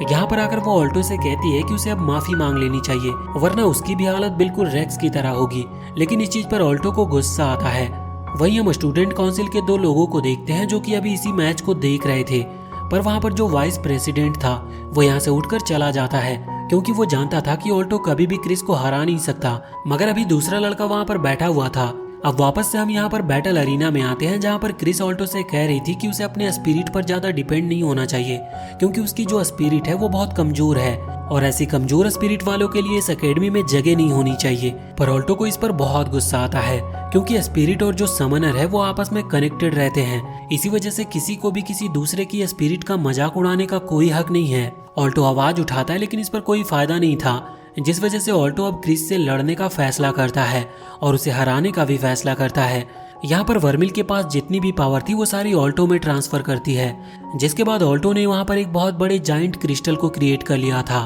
यहाँ पर आकर वो ऑल्टो से कहती है कि उसे अब माफी मांग लेनी चाहिए, वरना उसकी भी हालत बिल्कुल रेक्स की तरह होगी। लेकिन इस चीज पर ऑल्टो को गुस्सा आता है। वहीं हम स्टूडेंट काउंसिल के दो लोगों को देखते हैं जो कि अभी इसी मैच को देख रहे थे, पर वहाँ पर जो वाइस प्रेसिडेंट था वो यहाँ से उठकर चला जाता है, क्योंकि वो जानता था कि ऑल्टो कभी भी क्रिस को हरा नहीं सकता। मगर अभी दूसरा लड़का वहाँ पर बैठा हुआ था। अब वापस से हम यहाँ पर बैटल अरीना में आते हैं, जहाँ पर क्रिस ऑल्टो से कह रही थी कि उसे अपने स्पिरिट पर ज्यादा डिपेंड नहीं होना चाहिए, क्योंकि उसकी जो स्पिरिट है वो बहुत कमजोर है और ऐसी कमजोर स्पिरिट वालों के लिए इस एकेडमी में जगह नहीं होनी चाहिए। पर ऑल्टो को इस पर बहुत गुस्सा आता है, क्योंकि स्पिरिट और जो समनर है वो आपस में कनेक्टेड रहते हैं। इसी वजह से किसी को भी किसी दूसरे की स्पिरिट का मजाक उड़ाने का कोई हक नहीं है। ऑल्टो आवाज उठाता है, लेकिन इस पर कोई फायदा नहीं था, जिस वजह से ऑल्टो अब क्रिस से लड़ने का फैसला करता है और उसे हराने का भी फैसला करता है। यहाँ पर वर्मिल के पास जितनी भी पावर थी वो सारी ऑल्टो में ट्रांसफर करती है, जिसके बाद ऑल्टो ने वहाँ पर एक बहुत बड़े जाइंट क्रिस्टल को क्रिएट कर लिया था।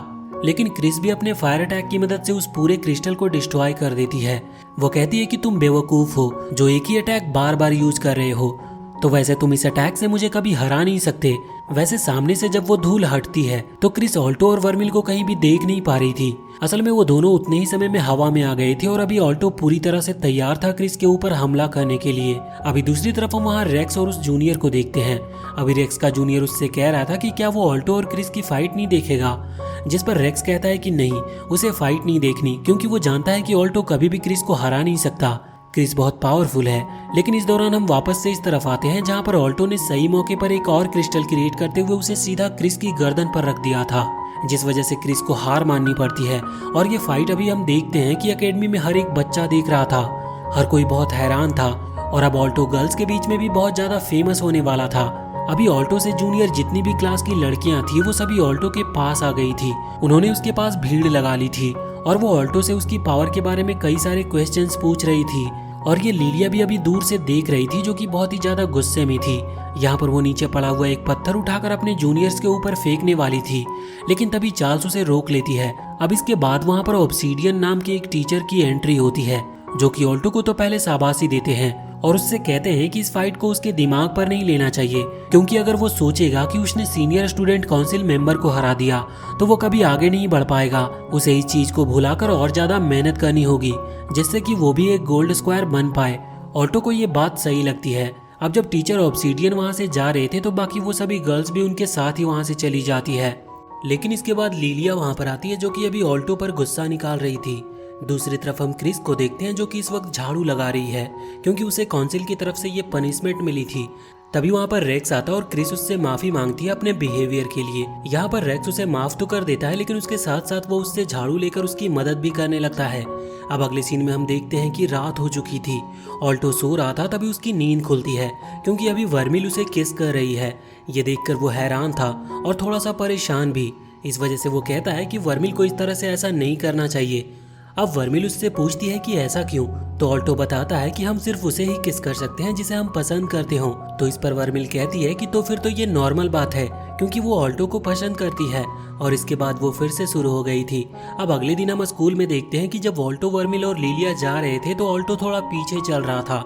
लेकिन क्रिस भी अपने फायर अटैक की मदद से उस पूरे क्रिस्टल को डिस्ट्रॉय कर देती है। वो कहती है कि तुम बेवकूफ हो जो एक ही अटैक बार बार यूज कर रहे हो, तो वैसे तुम इस अटैक से मुझे कभी हरा नहीं सकते। वैसे सामने से जब वो धूल हटती है तो क्रिस ऑल्टो और वर्मिल को कहीं भी देख नहीं पा रही थी। असल में वो दोनों उतने ही समय में हवा में आ गए थे और अभी ऑल्टो पूरी तरह से तैयार था क्रिस के ऊपर हमला करने के लिए। अभी दूसरी तरफ हम वहाँ रेक्स और उस जूनियर को देखते हैं। अभी रेक्स का जूनियर उससे कह रहा था कि क्या वो ऑल्टो और क्रिस की फाइट नहीं देखेगा, जिस पर रेक्स कहता है कि नहीं, उसे फाइट नहीं देखनी, क्योंकि वो जानता है कि ऑल्टो कभी भी क्रिस को हरा नहीं सकता। क्रिस बहुत पावरफुल है। लेकिन इस दौरान हम वापस से इस तरफ आते हैं, जहाँ पर ऑल्टो ने सही मौके पर एक और क्रिस्टल क्रिएट करते हुए उसे सीधा क्रिस की गर्दन पर रख दिया था, जिस वजह से क्रिस को हार माननी पड़ती है। और ये फाइट अभी हम देखते हैं कि एकेडमी में हर एक बच्चा देख रहा था, हर कोई बहुत हैरान था और अब ऑल्टो गर्ल्स के बीच में भी बहुत ज्यादा फेमस होने वाला था। अभी ऑल्टो से जूनियर जितनी भी क्लास की लड़कियां थी वो सभी ऑल्टो के पास आ गई थी। उन्होंने उसके पास भीड़ लगा ली थी और वो ऑल्टो से उसकी पावर के बारे में कई सारे क्वेश्चंस पूछ रही थी। और ये लिलिया भी अभी दूर से देख रही थी, जो कि बहुत ही ज्यादा गुस्से में थी। यहाँ पर वो नीचे पड़ा हुआ एक पत्थर उठाकर अपने जूनियर्स के ऊपर फेंकने वाली थी, लेकिन तभी चार्ल्स उसे रोक लेती है। अब इसके बाद वहाँ पर ऑब्सीडियन नाम के एक टीचर की एंट्री होती है जो कि ऑल्टो को तो पहले शाबाशी देते हैं और उससे कहते हैं कि इस फाइट को उसके दिमाग पर नहीं लेना चाहिए, क्योंकि अगर वो सोचेगा कि उसने सीनियर स्टूडेंट काउंसिल मेंबर को हरा दिया तो वो कभी आगे नहीं बढ़ पाएगा। उसे इस चीज को भुलाकर और ज्यादा मेहनत करनी होगी जिससे कि वो भी एक गोल्ड स्क्वायर बन पाए। ऑल्टो को ये बात सही लगती है। अब जब टीचर ऑब्सीडियन वहाँ से जा रहे थे तो बाकी वो सभी गर्ल्स भी उनके साथ ही वहाँ से चली जाती है। लेकिन इसके बाद लिलिया वहाँ पर आती है जो कि अभी ऑल्टो पर गुस्सा निकाल रही थी। दूसरी तरफ हम क्रिस को देखते हैं जो कि इस वक्त झाड़ू लगा रही है क्योंकि उसे काउंसिल की तरफ से ये पनिशमेंट मिली थी। तभी वहाँ पर रेक्स आता है और क्रिस उससे माफी मांगती है अपने बिहेवियर के लिए। यहाँ पर रेक्स उसे माफ तो कर देता है लेकिन उसके साथ साथ वो उससे झाड़ू लेकर उसकी मदद भी करने लगता है। अब अगले सीन में हम देखते हैं कि रात हो चुकी थी। ऑल्टो सो रहा था तभी उसकी नींद खुलती है क्योंकि अभी वर्मिल उसे किस कर रही है। ये देखकर वो हैरान था और थोड़ा सा परेशान भी। इस वजह से वो कहता है कि वर्मिल को इस तरह से ऐसा नहीं करना चाहिए। अब वर्मिल उससे पूछती है कि ऐसा क्यों, तो ऑल्टो बताता है कि हम सिर्फ उसे ही किस कर सकते हैं जिसे हम पसंद करते हो। तो इस पर वर्मिल कहती है कि तो फिर तो ये नॉर्मल बात है क्योंकि वो ऑल्टो को पसंद करती है। और इसके बाद वो फिर से शुरू हो गई थी। अब अगले दिन हम स्कूल में देखते हैं कि जब ऑल्टो, वर्मिल और लिलिया जा रहे थे तो ऑल्टो थोड़ा पीछे चल रहा था।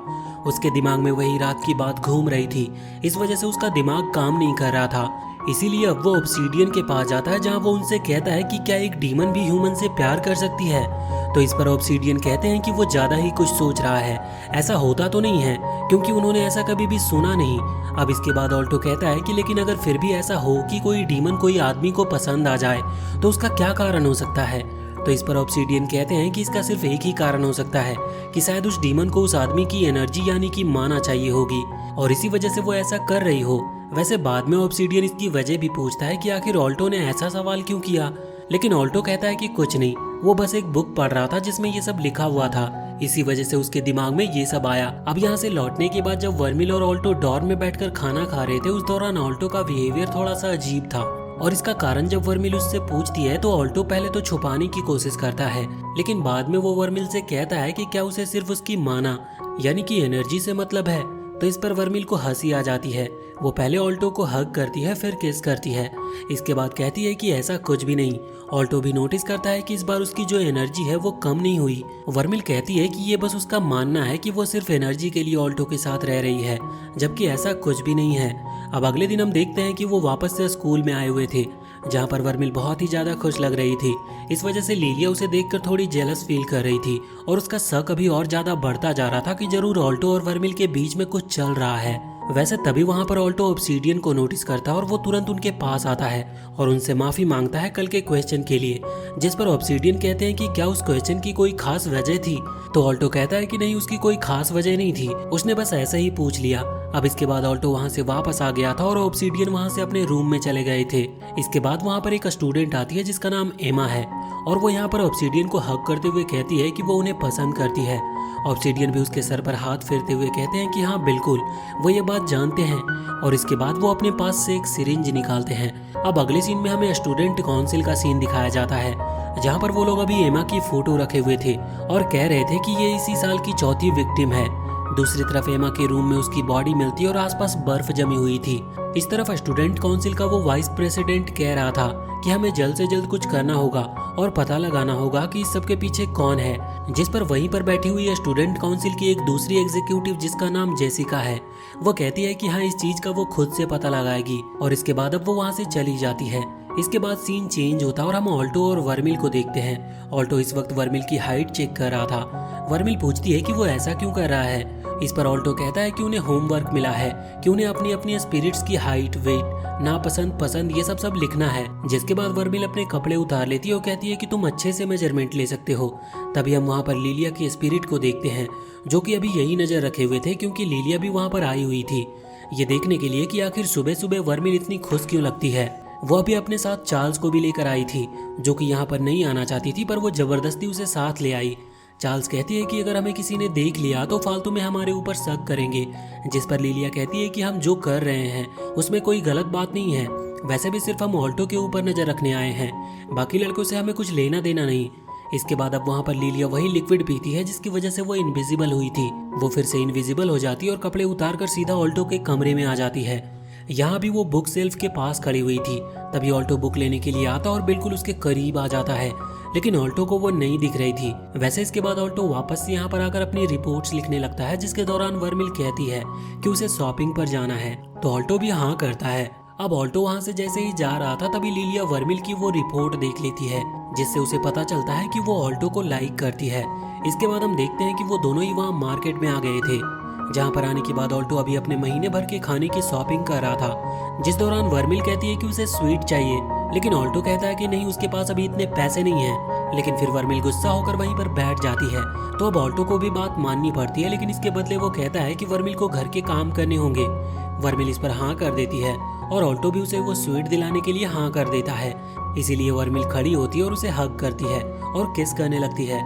उसके दिमाग में वही रात की बात घूम रही थी। इस वजह से उसका दिमाग काम नहीं कर रहा था। इसीलिए अब वो ऑब्सीडियन के पास जाता है जहाँ वो उनसे कहता है कि क्या एक डीमन भी ह्यूमन से प्यार कर सकती है। तो इस पर ऑब्सीडियन कहते हैं कि वो ज्यादा ही कुछ सोच रहा है, ऐसा होता तो नहीं है क्योंकि उन्होंने ऐसा कभी भी सुना नहीं। अब इसके बाद ऑल्टो कहता है कि लेकिन अगर फिर भी ऐसा हो कि कोई डीमन कोई आदमी को पसंद आ जाए तो उसका क्या कारण हो सकता है। तो इस पर ऑब्सीडियन कहते हैं कि इसका सिर्फ एक ही कारण हो सकता है कि शायद उस डीमन को उस आदमी की एनर्जी यानी कि माना चाहिए होगी और इसी वजह से वो ऐसा कर रही हो। वैसे बाद में ऑब्सीडियन इसकी वजह भी पूछता है कि आखिर ऑल्टो ने ऐसा सवाल क्यों किया, लेकिन ऑल्टो कहता है कि कुछ नहीं, वो बस एक बुक पढ़ रहा था जिसमें ये सब लिखा हुआ था, इसी वजह से उसके दिमाग में ये सब आया। अब यहाँ से लौटने के बाद जब वर्मिल और ऑल्टो डॉर्म में बैठकर खाना खा रहे थे उस दौरान ऑल्टो का बिहेवियर थोड़ा सा अजीब था और इसका कारण जब वर्मिल उससे पूछती है तो ऑल्टो पहले तो छुपाने की कोशिश करता है, लेकिन बाद में वो वर्मिल से कहता है कि क्या उसे सिर्फ उसकी माना यानी कि एनर्जी से मतलब है। तो इस पर वर्मिल को हंसी आ जाती है। वो पहले ऑल्टो को हग करती है फिर किस करती है। इसके बाद कहती है कि ऐसा कुछ भी नहीं। ऑल्टो भी नोटिस करता है कि इस बार उसकी जो एनर्जी है वो कम नहीं हुई। वर्मिल कहती है कि ये बस उसका मानना है कि वो सिर्फ एनर्जी के लिए ऑल्टो के साथ रह रही है, जबकि ऐसा कुछ भी नहीं है। अब अगले दिन हम देखते हैं कि वो वापस से स्कूल में आए हुए थे जहाँ पर वर्मिल बहुत ही ज्यादा खुश लग रही थी। इस वजह से लिलिया उसे देखकर थोड़ी जेलस फील कर रही थी और उसका शक अभी और ज्यादा बढ़ता जा रहा था कि जरूर ऑल्टो और वर्मिल के बीच में कुछ चल रहा है। वैसे तभी वहाँ पर ऑल्टो ऑब्सीडियन को नोटिस करता है और वो तुरंत उनके पास आता है और उनसे माफी मांगता है कल के क्वेश्चन के लिए, जिस पर ऑब्सीडियन कहते हैं कि क्या उस क्वेश्चन की कोई खास वजह थी। तो ऑल्टो कहता है कि नहीं, उसकी कोई खास वजह नहीं थी, उसने बस ऐसे ही पूछ लिया। अब इसके बाद ऑल्टो वहाँ से वापस आ गया था और ऑब्सीडियन वहाँ से अपने रूम में चले गए थे। इसके बाद वहाँ पर एक स्टूडेंट आती है जिसका नाम एमा है और वो यहाँ पर ऑब्सीडियन को हक करते हुए कहती है कि वो उन्हें पसंद करती है। ऑब्सीडियन भी उसके सर पर हाथ फेरते हुए कहते हैं कि हाँ बिल्कुल, वो ये बात जानते हैं और इसके बाद वो अपने पास से एक सिरिंज निकालते हैं। अब अगले सीन में हमें स्टूडेंट काउंसिल का सीन दिखाया जाता है जहाँ पर वो लोग अभी एमा की फोटो रखे हुए थे और कह रहे थे कि ये इसी साल की चौथी विक्टिम है। दूसरी तरफ एमा के रूम में उसकी बॉडी मिलती और आसपास बर्फ जमी हुई थी। इस तरफ स्टूडेंट काउंसिल का वो वाइस प्रेसिडेंट कह रहा था कि हमें जल्द से जल्द कुछ करना होगा और पता लगाना होगा कि इस सब के पीछे कौन है, जिस पर वहीं पर बैठी हुई है स्टूडेंट काउंसिल की एक दूसरी एग्जीक्यूटिव जिसका नाम जेसिका है। वो कहती है कि हाँ इस चीज का वो खुद से पता लगाएगी और इसके बाद अब वो वहाँ से चली जाती है। इसके बाद सीन चेंज होता और हम ऑल्टो और वर्मिल को देखते हैं। ऑल्टो इस वक्त वर्मिल की हाइट चेक कर रहा था। वर्मिल पूछती है कि वो ऐसा क्यों कर रहा है। इस पर ऑल्टो कहता है कि उन्हें होमवर्क मिला है कि उन्हें अपनी अपनी स्पिरिट्स की हाइट, वेट, नापसंद, पसंद ये सब लिखना है। जिसके बाद वर्मिल अपने कपड़े उतार लेती है और कहती है कि तुम अच्छे से मेजरमेंट ले सकते हो। तभी हम वहाँ पर लिलिया की स्पिरिट को देखते हैं जो कि अभी यही नजर रखे हुए थे क्योंकि लिलिया भी वहाँ पर आई हुई थी ये देखने के लिए कि आखिर सुबह सुबह वर्मिल इतनी खुश क्यों लगती है। वो अभी अपने साथ चार्ल्स को भी लेकर आई थी जो कि यहाँ पर नहीं आना चाहती थी, पर वो जबरदस्ती उसे साथ ले आई। चार्ल्स कहती है कि अगर हमें किसी ने देख लिया तो फालतू में हमारे ऊपर शक करेंगे, जिस पर लिलिया कहती है कि हम जो कर रहे हैं उसमें कोई गलत बात नहीं है, वैसे भी सिर्फ हम ऑल्टो के ऊपर नजर रखने आए हैं, बाकी लड़कों से हमें कुछ लेना देना नहीं। इसके बाद अब वहाँ पर लिलिया वही लिक्विड पीती है जिसकी वजह से वो इनविजिबल हुई थी। वो फिर से इनविजिबल हो जाती है और कपड़े उतार कर सीधा ऑल्टो के कमरे में आ जाती है। यहाँ भी वो बुक सेल्फ के पास खड़ी हुई थी। तभी ऑल्टो बुक लेने के लिए आता और बिल्कुल उसके करीब आ जाता है, लेकिन ऑल्टो को वो नहीं दिख रही थी। वैसे इसके बाद ऑल्टो वापस से यहाँ पर आकर अपनी रिपोर्ट्स लिखने लगता है, जिसके दौरान वर्मिल कहती है कि उसे शॉपिंग पर जाना है, तो ऑल्टो भी हाँ करता है। अब ऑल्टो वहाँ से जैसे ही जा रहा था तभी लिलिया वर्मिल की वो रिपोर्ट देख लेती है, जिससे उसे पता चलता है कि वो ऑल्टो को लाइक करती है। इसके बाद हम देखते हैं कि वो दोनों ही वहाँ मार्केट में आ गए थे, जहाँ पर आने के बाद ऑल्टो अभी अपने महीने भर के खाने की शॉपिंग कर रहा था, जिस दौरान वर्मिल कहती है कि उसे स्वीट चाहिए, लेकिन ऑल्टो कहता है कि नहीं, उसके पास अभी इतने पैसे नहीं हैं। लेकिन फिर वर्मिल गुस्सा होकर वहीं पर बैठ जाती है, तो अब ऑल्टो को भी बात माननी पड़ती है, लेकिन इसके बदले वो कहता है कि वर्मिल को घर के काम करने होंगे। वर्मिल इस पर हाँ कर देती है और ऑल्टो भी उसे वो स्वीट दिलाने के लिए हाँ कर देता है। इसीलिए वर्मिल खड़ी होती है और उसे हग करती है और किस करने लगती है।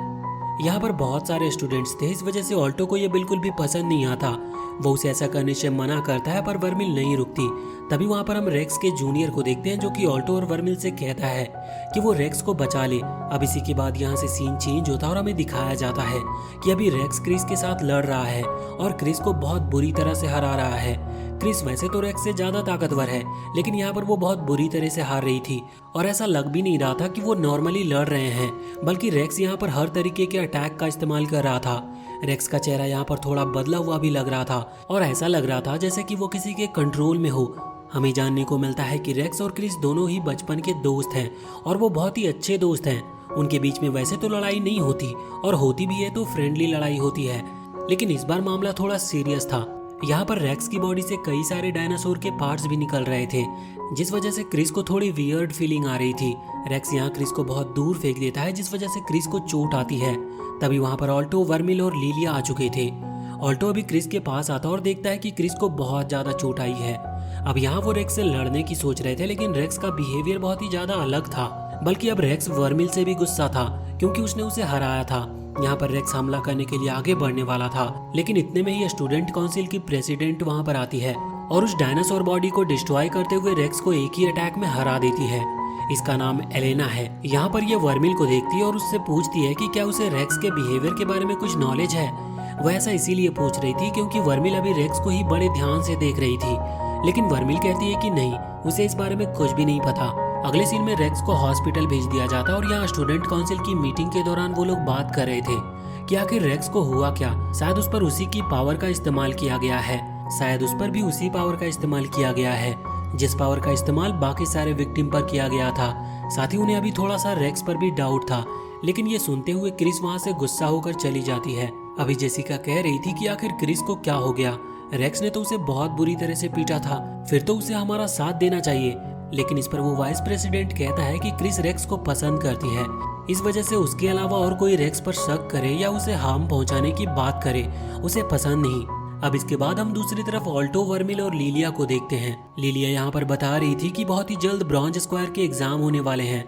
यहाँ पर बहुत सारे स्टूडेंट्स थे, इस वजह से ऑल्टो को ये बिल्कुल भी पसंद नहीं आता। वो उसे ऐसा करने से मना करता है, पर वर्मिल नहीं रुकती। तभी वहाँ पर हम रेक्स के जूनियर को देखते हैं, जो कि ऑल्टो और वर्मिल से कहता है कि वो रेक्स को बचा ले। अब इसी के बाद यहाँ से सीन चेंज होता है और हमें दिखाया जाता है कि अभी रेक्स क्रिस के साथ लड़ रहा है और क्रिस को बहुत बुरी तरह से हरा रहा है। क्रिस वैसे तो रेक्स से ज्यादा ताकतवर है, लेकिन यहाँ पर वो बहुत बुरी तरह से हार रही थी और ऐसा लग भी नहीं रहा था कि वो नॉर्मली लड़ रहे हैं, बल्कि रेक्स यहाँ पर हर तरीके के अटैक का इस्तेमाल कर रहा था। रेक्स का चेहरा यहाँ पर थोड़ा बदला हुआ भी लग रहा था और ऐसा लग रहा था जैसे कि वो किसी के कंट्रोल में हो। हमें जानने को मिलता है कि रेक्स और क्रिस दोनों ही बचपन के दोस्त हैं और वो बहुत ही अच्छे दोस्त हैं। उनके बीच में वैसे तो लड़ाई नहीं होती, और होती भी है तो फ्रेंडली लड़ाई होती है, लेकिन इस बार मामला थोड़ा सीरियस था। यहाँ पर रेक्स की बॉडी से कई सारे डायनासोर के पार्ट्स भी निकल रहे थे, जिस वजह से क्रिस को थोड़ी वियर्ड फीलिंग आ रही थी। रेक्स यहाँ क्रिस को बहुत दूर फेंक देता है, जिस वजह से क्रिस को चोट आती है। तभी वहाँ पर ऑल्टो, वर्मिल और लिलिया आ चुके थे। ऑल्टो अभी क्रिस के पास आता और देखता है कि क्रिस को बहुत ज्यादा चोट आई है। अब यहाँ वो रेक्स से लड़ने की सोच रहे थे, लेकिन रेक्स का बिहेवियर बहुत ही ज्यादा अलग था। बल्कि अब रेक्स वर्मिल से भी गुस्सा था, क्योंकि उसने उसे हराया था। यहाँ पर रेक्स हमला करने के लिए आगे बढ़ने वाला था, लेकिन इतने में ही स्टूडेंट काउंसिल की प्रेसिडेंट वहाँ पर आती है और उस डायनासोर बॉडी को डिस्ट्रॉय करते हुए रेक्स को एक ही अटैक में हरा देती है। इसका नाम एलेना है। यहाँ पर ये वर्मिल को देखती है और उससे पूछती है कि क्या उसे रेक्स के बिहेवियर के बारे में कुछ नॉलेज है। वह ऐसा इसीलिए पूछ रही थी क्योंकि वर्मिल अभी रेक्स को ही बड़े ध्यान से देख रही थी, लेकिन वर्मिल कहती है कि नहीं, उसे इस बारे में कुछ भी नहीं पता। अगले सीन में रेक्स को हॉस्पिटल भेज दिया जाता और यहाँ स्टूडेंट काउंसिल की मीटिंग के दौरान वो लोग बात कर रहे थे कि आखिर रेक्स को हुआ क्या। शायद उस पर उसी की पावर का इस्तेमाल किया गया है, शायद उस पर भी उसी पावर का इस्तेमाल किया गया है जिस पावर का इस्तेमाल बाकी सारे विक्टिम पर किया गया था। साथ ही उन्हें अभी थोड़ा सा रेक्स पर भी डाउट था, लेकिन ये सुनते हुए क्रिस वहाँ से गुस्सा होकर चली जाती है। अभी जेसिका कह रही थी कि आखिर क्रिस को क्या हो गया, रेक्स ने तो उसे बहुत बुरी तरह से पीटा था, फिर तो उसे हमारा साथ देना चाहिए। लेकिन इस पर वो वाइस प्रेसिडेंट कहता है कि क्रिस रेक्स को पसंद करती है, इस वजह से उसके अलावा और कोई रेक्स पर शक करे या उसे हार्म पहुंचाने की बात करे उसे पसंद नहीं। अब इसके बाद हम दूसरी तरफ ऑल्टो, वर्मिल और लिलिया को देखते हैं। लिलिया यहाँ पर बता रही थी कि बहुत ही जल्द ब्रॉन्ज स्क्वायर के एग्जाम होने वाले हैं,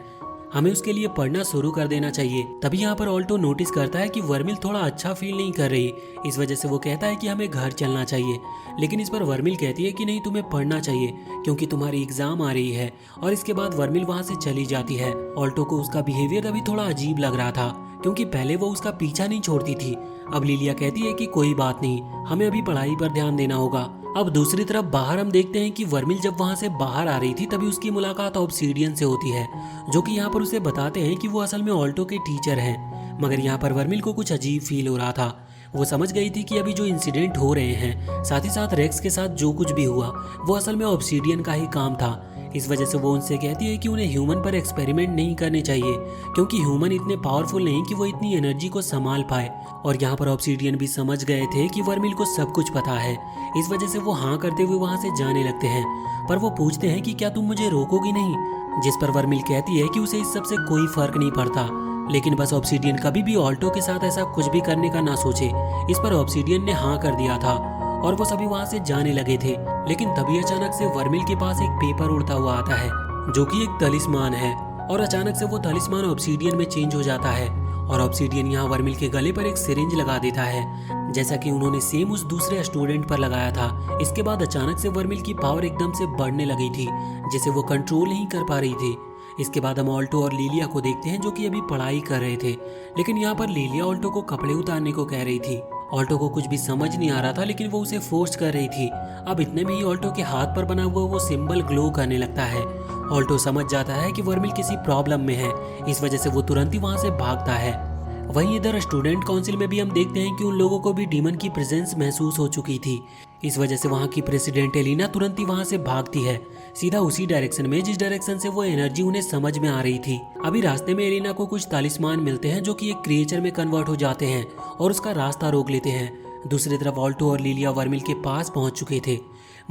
हमें उसके लिए पढ़ना शुरू कर देना चाहिए। तभी यहाँ पर ऑल्टो नोटिस करता है कि वर्मिल थोड़ा अच्छा फील नहीं कर रही, इस वजह से वो कहता है कि हमें घर चलना चाहिए। लेकिन इस पर वर्मिल कहती है कि नहीं, तुम्हें पढ़ना चाहिए क्योंकि तुम्हारी एग्जाम आ रही है। और इसके बाद वर्मिल वहाँ से चली जाती है। ऑल्टो को उसका बिहेवियर अभी थोड़ा अजीब लग रहा था, क्योंकि पहले वो उसका पीछा नहीं छोड़ती थी। अब लिलिया कहती है कि कोई बात नहीं, हमें अभी पढ़ाई पर ध्यान देना होगा। अब दूसरी तरफ बाहर हम देखते हैं कि वर्मिल जब वहाँ से बाहर आ रही थी तभी उसकी मुलाकात ऑब्सीडियन से होती है, जो कि यहाँ पर उसे बताते हैं कि वो असल में ऑल्टो के टीचर हैं। मगर यहाँ पर वर्मिल को कुछ अजीब फील हो रहा था। वो समझ गई थी कि अभी जो इंसिडेंट हो रहे हैं, साथ ही साथ रेक्स के साथ जो कुछ भी हुआ, वो असल में ऑब्सीडियन का ही काम था। इस वजह से वो उनसे कहती है कि उन्हें ह्यूमन पर एक्सपेरिमेंट नहीं करने चाहिए, क्योंकि ह्यूमन इतने पावरफुल नहीं कि वो इतनी एनर्जी को संभाल पाए। और यहाँ पर ऑब्सीडियन भी समझ गए थे कि वर्मिल को सब कुछ पता है, इस वजह से वो हाँ करते हुए वहाँ से जाने लगते हैं। पर वो पूछते हैं कि क्या तुम मुझे रोकोगी नहीं, जिस पर वर्मिल कहती है कि उसे इस सब से कोई फर्क नहीं पड़ता, लेकिन बस ऑब्सीडियन कभी भी ऑल्टो के साथ ऐसा कुछ भी करने का ना सोचे। इस पर ऑब्सीडियन ने हाँ कर दिया था और वो सभी वहाँ से जाने लगे थे। लेकिन तभी अचानक से वर्मिल के पास एक पेपर उड़ता हुआ आता है, जो कि एक तलिस्मान है, और अचानक से वो तलिस्मान ऑब्सीडियन में चेंज हो जाता है और ऑब्सीडियन यहाँ वर्मिल के गले पर एक सिरिंज लगा देता है, जैसा कि उन्होंने सेम उस दूसरे स्टूडेंट पर लगाया था। इसके बाद अचानक से वर्मिल की पावर एकदम से बढ़ने लगी थी, जिसे वो कंट्रोल नहीं कर पा रही थी। इसके बाद हम ऑल्टो और लिलिया को देखते हैं, जो कि अभी पढ़ाई कर रहे थे। लेकिन यहाँ पर लिलिया ऑल्टो को कपड़े उतारने को कह रही थी ऑल्टो को कुछ भी समझ नहीं आ रहा था, लेकिन वो उसे फोर्स कर रही थी। अब इतने में ही ऑल्टो के हाथ पर बना हुआ वो सिंबल ग्लो करने लगता है। ऑल्टो समझ जाता है कि वर्मिल किसी प्रॉब्लम में है, इस वजह से वो तुरंत ही वहां से भागता है। वहीं इधर स्टूडेंट काउंसिल में भी हम देखते हैं कि उन लोगों को भी डीमन की प्रेजेंस महसूस हो चुकी थी। इस वजह से वहां की प्रेसिडेंट एलिना तुरंत ही वहां से भागती है, सीधा उसी डायरेक्शन में जिस डायरेक्शन से वो एनर्जी उन्हें समझ में आ रही थी। अभी रास्ते में एलिना को कुछ तालिस्मान मिलते हैं जो कि एक क्रिएचर में कन्वर्ट हो जाते हैं और उसका रास्ता रोक लेते हैं। दूसरी तरफ ऑल्टो और लिलिया वर्मिल के पास पहुंच चुके थे।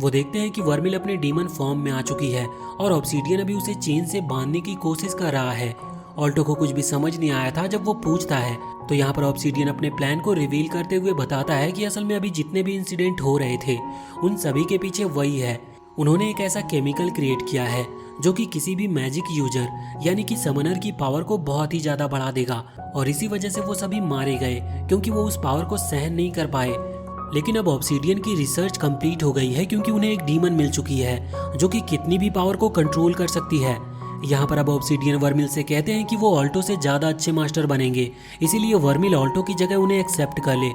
वो देखते हैं कि वर्मिल अपने डीमन फॉर्म में आ चुकी है और ऑब्सीडियन अभी उसे चेन से बांधने की कोशिश कर रहा है। ऑल्टो को कुछ भी समझ नहीं आया था। जब वो पूछता है तो यहाँ पर ऑब्सीडियन अपने प्लान को रिवील करते हुए बताता है कि असल में अभी जितने भी इंसिडेंट हो रहे थे उन सभी के पीछे वही है। उन्होंने एक ऐसा केमिकल क्रिएट किया है जो कि किसी भी मैजिक यूजर यानी कि समनर की पावर को बहुत ही ज्यादा बढ़ा देगा और इसी वजह से वो सभी मारे गए क्योंकि वो उस पावर को सहन नहीं कर पाए। लेकिन अब ऑब्सीडियन की रिसर्च कंप्लीट हो गई है क्योंकि उन्हें एक डीमन मिल चुकी है जो कि कितनी भी पावर को कंट्रोल कर सकती है। यहाँ पर अब ऑब्सीडियन वर्मिल से कहते हैं कि वो ऑल्टो से ज्यादा अच्छे मास्टर बनेंगे, इसीलिए वर्मिल ऑल्टो की जगह उन्हें एक्सेप्ट कर ले।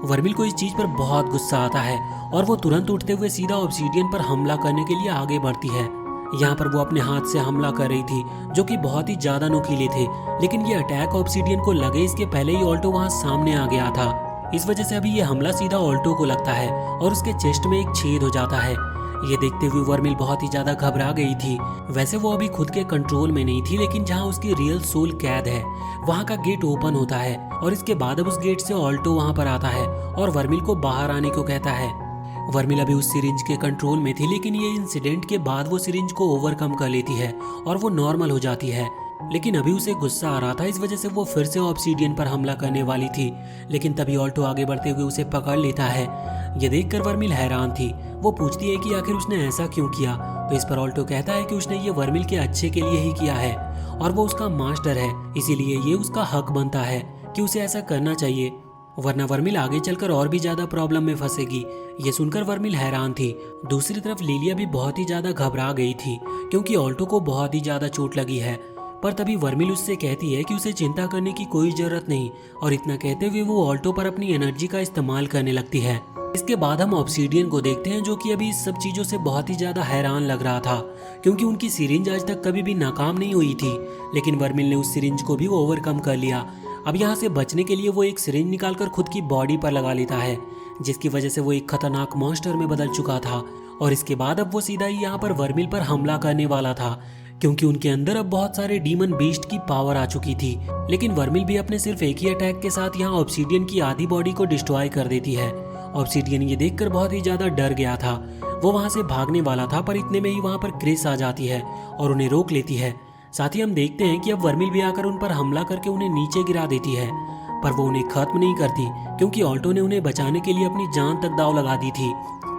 वर्मिल को इस चीज पर बहुत गुस्सा आता है और वो तुरंत उठते हुए सीधा ऑब्सीडियन पर हमला करने के लिए आगे बढ़ती है। यहाँ पर वो अपने हाथ से हमला कर रही थी जो कि बहुत ही ज्यादा नुकीले थे, लेकिन ये अटैक ऑब्सीडियन को लगे इसके पहले ही ऑल्टो वहाँ सामने आ गया था। इस वजह से अभी ये हमला सीधा ऑल्टो को लगता है और उसके चेस्ट में एक छेद हो जाता है। ये देखते हुए वर्मिल बहुत ही ज्यादा घबरा गई थी। वैसे वो अभी खुद के कंट्रोल में नहीं थी, लेकिन जहाँ उसकी रियल सोल कैद है वहाँ का गेट ओपन होता है और इसके बाद अब उस गेट से ऑल्टो वहाँ पर आता है और वर्मिल को बाहर आने को कहता है। वर्मिल अभी उस सिरिंज के कंट्रोल में थी, लेकिन ये इंसिडेंट के बाद वो सिरिंज को ओवरकम कर लेती है और वो नॉर्मल हो जाती है। लेकिन अभी उसे गुस्सा आ रहा था, इस वजह से वो फिर से ऑब्सीडियन पर हमला करने वाली थी, लेकिन तभी ऑल्टो आगे बढ़ते हुए उसे पकड़ लेता है। ये देखकर वर्मिल हैरान थी। वो पूछती है कि आखिर उसने ऐसा क्यों किया, तो इस पर ऑल्टो कहता है कि उसने ये वर्मिल के अच्छे के लिए ही किया है और वो उसका मास्टर है, इसीलिए ये उसका हक बनता है कि उसे ऐसा करना चाहिए, वरना वर्मिल आगे चलकर और भी ज्यादा प्रॉब्लम में फंसेगी। ये सुनकर वर्मिल हैरान थी। दूसरी तरफ लिलिया भी बहुत ही ज्यादा घबरा गई थी क्योंकि ऑल्टो को बहुत ही ज्यादा चोट लगी है। पर तभी वर्मिल उससे कहती है कि उसे चिंता करने की कोई जरूरत नहीं और इतना कहते हुए वो ऑल्टो पर अपनी एनर्जी का इस्तेमाल करने लगती है। इसके बाद हम ऑब्सीडियन को देखते हैं जो कि अभी इस सब चीजों से बहुत ही ज्यादा हैरान लग रहा था क्योंकि उनकी सिरिंज आज तक कभी भी नाकाम नहीं हुई थी, लेकिन वर्मिल ने उस सिरिंज को भी ओवरकम कर लिया। अब यहाँ से बचने के लिए वो एक सिरिंज निकालकर खुद की बॉडी पर लगा लेता है, जिसकी वजह से वो एक खतरनाक मॉन्स्टर में बदल चुका था। और इसके बाद अब वो सीधा ही यहाँ पर वर्मिल पर हमला करने वाला था क्योंकि उनके अंदर अब बहुत सारे डीमन बीस्ट की पावर आ चुकी थी। लेकिन वर्मिल भी अपने सिर्फ एक ही अटैक के साथ यहाँ ऑब्सीडियन की आधी बॉडी को डिस्ट्रॉय कर देती है। ऑब्सीडियन ये देखकर बहुत ही ज्यादा डर गया था। वो वहां से भागने वाला था, पर इतने में ही वहां पर क्रिस आ जाती है और उन्हें रोक लेती है। साथ ही हम देखते हैं कि अब वर्मिल भी आकर उन पर हमला करके उन्हें नीचे गिरा देती है, पर वो उन्हें खत्म नहीं करती क्योंकि ऑल्टो ने उन्हें बचाने के लिए अपनी जान तक दाव लगा दी थी।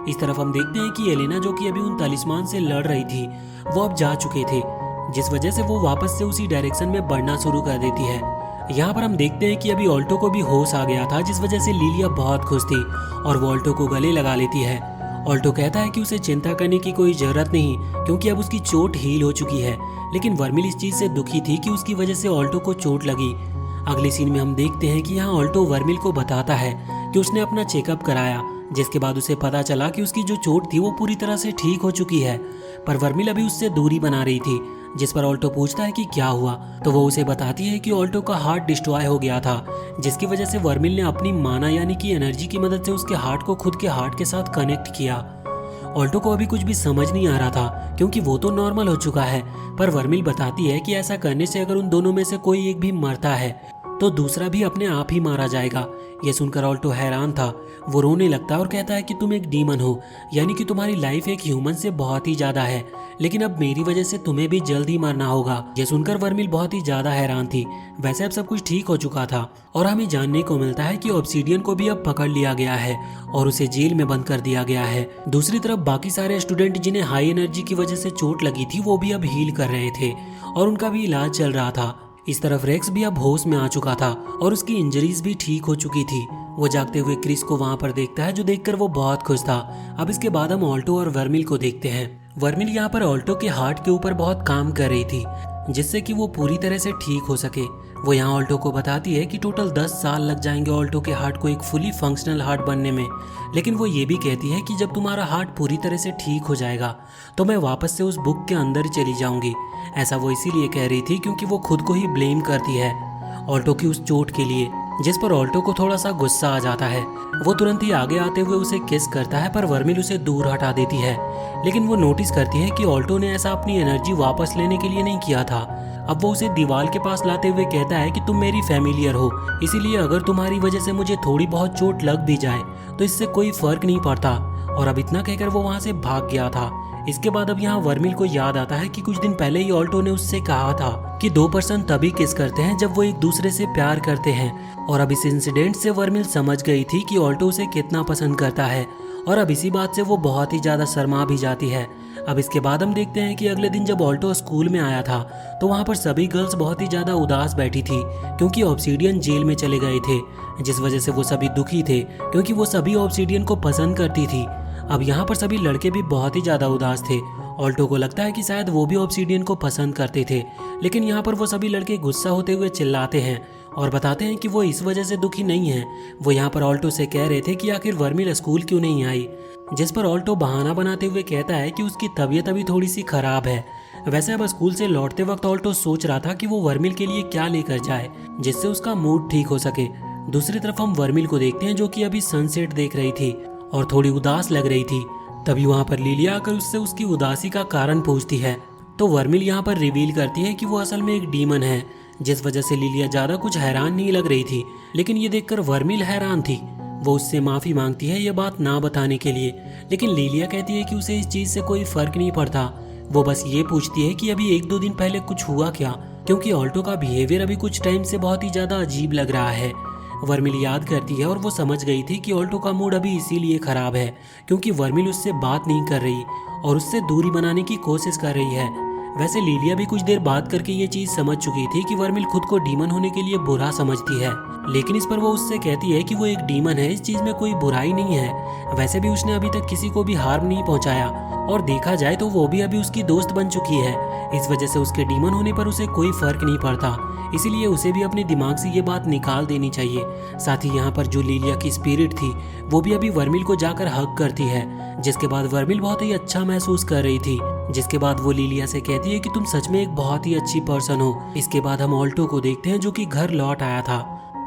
इस तरफ हम देखते हैं कि एलेना जो कि अभी उन तालिस्मान से लड़ रही थी वो अब जा चुके थे, जिस वजह से वो वापस से उसी डायरेक्शन में बढ़ना शुरू कर देती है। यहाँ पर हम देखते हैं कि अभी ऑल्टो को भी होश आ गया था, जिस वजह से लिलिया बहुत खुश थी और वो ऑल्टो को गले लगा लेती है। ऑल्टो कहता है कि उसे चिंता करने की कोई जरूरत नहीं क्योंकि अब उसकी चोट हील हो चुकी है, लेकिन वर्मिल इस चीज से दुखी थी कि उसकी वजह से ऑल्टो को चोट लगी। अगले सीन में हम देखते हैं कि यहाँ ऑल्टो वर्मिल को बताता है कि उसने अपना चेकअप कराया, जिसके बाद उसे पता चला कि उसकी जो चोट थी वो पूरी तरह से ठीक हो चुकी है, पर वर्मिल अभी उससे दूरी बना रही थी। जिस पर ऑल्टो पूछता है कि क्या हुआ, तो वो उसे बताती है कि ऑल्टो का हार्ट डिस्ट्रॉय हो गया था, जिसकी वजह से वर्मिल ने अपनी माना यानी कि एनर्जी की मदद से उसके हार्ट को खुद के हार्ट के साथ कनेक्ट किया। ऑल्टो को अभी कुछ भी समझ नहीं आ रहा था क्योंकि वो तो नॉर्मल हो चुका है, पर वर्मिल बताती है कि ऐसा करने से अगर उन दोनों में से कोई एक भी मरता है तो दूसरा भी अपने आप ही मारा जाएगा। ये सुनकर ऑल्टो हैरान था। वो रोने लगता है और कहता है कि तुम एक डीमन हो, यानी कि तुम्हारी लाइफ एक ह्यूमन से बहुत ही ज्यादा है, लेकिन अब मेरी वजह से तुम्हें भी जल्द ही मरना होगा। ये सुनकर वर्मिल बहुत ही ज्यादा हैरान थी। वैसे अब सब कुछ ठीक हो चुका था और हमें जानने को मिलता है कि ऑब्सीडियन को भी अब पकड़ लिया गया है और उसे जेल में बंद कर दिया गया है। दूसरी तरफ बाकी सारे स्टूडेंट जिन्हें हाई एनर्जी की वजह से चोट लगी थी वो भी अब हील कर रहे थे और उनका भी इलाज चल रहा था। इस तरफ रेक्स भी अब होश में आ चुका था और उसकी इंजरीज भी ठीक हो चुकी थी। वो जागते हुए क्रिस को वहां पर देखता है, जो देखकर वो बहुत खुश था। अब इसके बाद हम ऑल्टो और वर्मिल को देखते हैं। वर्मिल यहाँ पर ऑल्टो के हार्ट के ऊपर बहुत काम कर रही थी, जिससे कि वो पूरी तरह से ठीक हो सके। वो यहाँ ऑल्टो को बताती है कि टोटल 10 साल लग जाएंगे ऑल्टो के हार्ट को एक फुली फंक्शनल हार्ट बनने में, लेकिन वो ये भी कहती है कि जब तुम्हारा हार्ट पूरी तरह से ठीक हो जाएगा तो मैं वापस से उस बुक के अंदर चली जाऊंगी। ऐसा वो इसीलिए कह रही थी क्योंकि वो खुद को ही ब्लेम करती है ऑल्टो की उस चोट के लिए, जिस पर ऑल्टो को थोड़ा सा गुस्सा आ जाता है। वो तुरंत ही आगे आते हुए उसे किस करता है, पर वर्मिल उसे दूर हटा देती है। लेकिन वो नोटिस करती है कि ऑल्टो ने ऐसा अपनी एनर्जी वापस लेने के लिए नहीं किया था। अब वो उसे दीवार के पास लाते हुए कहता है कि तुम मेरी फैमिलियर हो, इसीलिए अगर तुम्हारी वजह से मुझे थोड़ी बहुत चोट लग भी जाए तो इससे कोई फर्क नहीं पड़ता। और अब इतना कहकर वो वहाँ से भाग गया था। इसके बाद अब यहाँ वर्मिल को याद आता है कि कुछ दिन पहले ही ऑल्टो ने उससे कहा था कि 2 पर्सन तभी किस करते हैं जब वो एक दूसरे से प्यार करते हैं। और अब इस इंसिडेंट से वर्मिल समझ गई थी कि ऑल्टो उसे कितना पसंद करता है, और अब इसी बात से वो बहुत ही ज्यादा शर्मा भी जाती है। अब इसके बाद हम देखते हैं कि अगले दिन जब ऑल्टो स्कूल में आया था तो वहाँ पर सभी गर्ल्स बहुत ही ज्यादा उदास बैठी थी क्योंकि ऑब्सीडियन जेल में चले गए थे, जिस वजह से वो सभी दुखी थे क्योंकि वो सभी ऑब्सीडियन को पसंद करती थी। अब यहाँ पर सभी लड़के भी बहुत ही ज्यादा उदास थे। ऑल्टो को लगता है कि शायद वो भी ऑब्सीडियन को पसंद करते थे, लेकिन यहाँ पर वो सभी लड़के गुस्सा होते हुए चिल्लाते हैं और बताते हैं कि वो इस वजह से दुखी नहीं है। वो यहाँ पर ऑल्टो से कह रहे थे कि आखिर वर्मिल स्कूल क्यों नहीं आई, जिस पर ऑल्टो बहाना बनाते हुए कहता है कि उसकी तबीयत अभी थोड़ी सी खराब है। वैसे अब स्कूल से लौटते वक्त ऑल्टो सोच रहा था कि वो वर्मिल के लिए क्या लेकर जाए जिससे उसका मूड ठीक हो सके। दूसरी तरफ हम वर्मिल को देखते हैं जो कि अभी सनसेट देख रही थी और थोड़ी उदास लग रही थी। तभी वहाँ पर लिलिया आकर उससे उसकी उदासी का कारण पूछती है, तो वर्मिल यहाँ पर रिवील करती है कि वो असल में एक डीमन है, जिस वजह से लिलिया ज्यादा कुछ हैरान नहीं लग रही थी। लेकिन ये देखकर वर्मिल हैरान थी। वो उससे माफी मांगती है ये बात ना बताने के लिए, लेकिन लिलिया कहती है कि उसे इस चीज से कोई फर्क नहीं पड़ता। वो बस ये पूछती है कि अभी 1-2 दिन पहले कुछ हुआ क्या, क्योंकि ऑल्टो का बिहेवियर अभी कुछ टाइम से बहुत ही ज्यादा अजीब लग रहा है। वर्मिल याद करती है और वो समझ गई थी कि ऑल्टो का मूड अभी इसीलिए खराब है क्योंकि वर्मिल उससे बात नहीं कर रही और उससे दूरी बनाने की कोशिश कर रही है। वैसे लिलिया भी कुछ देर बात करके ये चीज समझ चुकी थी कि वर्मिल खुद को डीमन होने के लिए बुरा समझती है, लेकिन इस पर वो उससे कहती है कि वो एक डीमन है, इस चीज में कोई बुराई नहीं है। वैसे भी उसने अभी तक किसी को भी हार्म नहीं पहुंचाया और देखा जाए तो वो भी अभी उसकी दोस्त बन चुकी है। इस वजह से उसके डीमन होने पर उसे कोई फर्क नहीं पड़ता, इसीलिए उसे भी अपने दिमाग से ये बात निकाल देनी चाहिए। साथ ही यहाँ पर जो लिलिया की स्पिरिट थी वो भी अभी वर्मिल को जाकर हग करती है, जिसके बाद वर्मिल बहुत ही अच्छा महसूस कर रही थी। जिसके बाद वो लिलिया से कहती है कि तुम सच में एक बहुत ही अच्छी पर्सन हो। इसके बाद हम ऑल्टो को देखते हैं जो कि घर लौट आया था।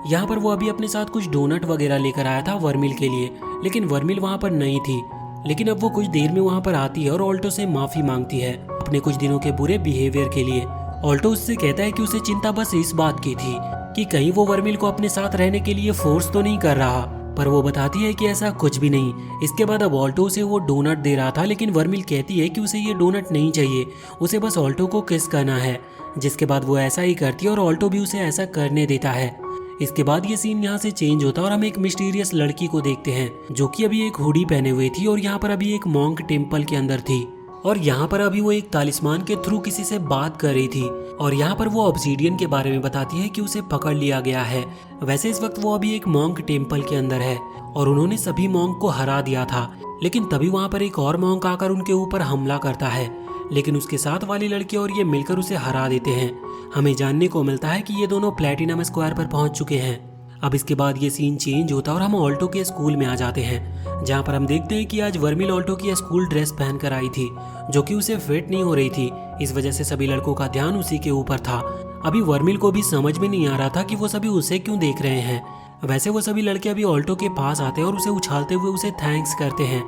यहाँ पर वो अभी अपने साथ कुछ डोनट वगैरह लेकर आया था वर्मिल के लिए, लेकिन वर्मिल वहाँ पर नहीं थी। लेकिन अब वो कुछ देर में वहाँ पर आती है और ऑल्टो से माफी मांगती है अपने कुछ दिनों के बुरे बिहेवियर के लिए। ऑल्टो उससे कहता है कि उसे चिंता बस इस बात की थी कि कहीं वो वर्मिल को अपने साथ रहने के लिए फोर्स तो नहीं कर रहा, पर वो बताती है कि ऐसा कुछ भी नहीं। इसके बाद अब ऑल्टो उसे वो डोनट दे रहा था, लेकिन वर्मिल कहती है कि उसे ये डोनट नहीं चाहिए, उसे बस ऑल्टो को किस करना है। जिसके बाद वो ऐसा ही करती है और ऑल्टो भी उसे ऐसा करने देता है। इसके बाद ये सीन यहाँ से चेंज होता है और हम एक मिस्टीरियस लड़की को देखते हैं जो कि अभी एक हुडी पहने हुई थी और यहाँ पर अभी एक मॉन्क टेम्पल के अंदर थी और यहाँ पर अभी वो एक तालिस्मान के थ्रू किसी से बात कर रही थी और यहाँ पर वो ऑब्सीडियन के बारे में बताती है कि उसे पकड़ लिया गया है। वैसे इस वक्त वो अभी एक मॉन्क टेम्पल के अंदर है और उन्होंने सभी मॉन्क को हरा दिया था, लेकिन तभी वहाँ पर एक और मॉन्क आकर उनके ऊपर हमला करता है, लेकिन उसके साथ वाली लड़की और ये मिलकर उसे हरा देते हैं। हमें जानने को मिलता है कि ये दोनों प्लेटिनम स्क्वायर पर पहुंच चुके हैं। अब इसके बाद ये सीन चेंज होता है और हम ऑल्टो के स्कूल में आ जाते हैं, जहाँ पर हम देखते हैं कि आज वर्मिल ऑल्टो की स्कूल ड्रेस पहन कर आई थी जो कि उसे फिट नहीं हो रही थी। इस वजह से सभी लड़कों का ध्यान उसी के ऊपर था। अभी वर्मिल को भी समझ में नहीं आ रहा था कि वो सभी उसे क्यों देख रहे हैं। वैसे वो सभी लड़के अभी ऑल्टो के पास आते हैं और उसे उछालते हुए उसे थैंक्स करते हैं।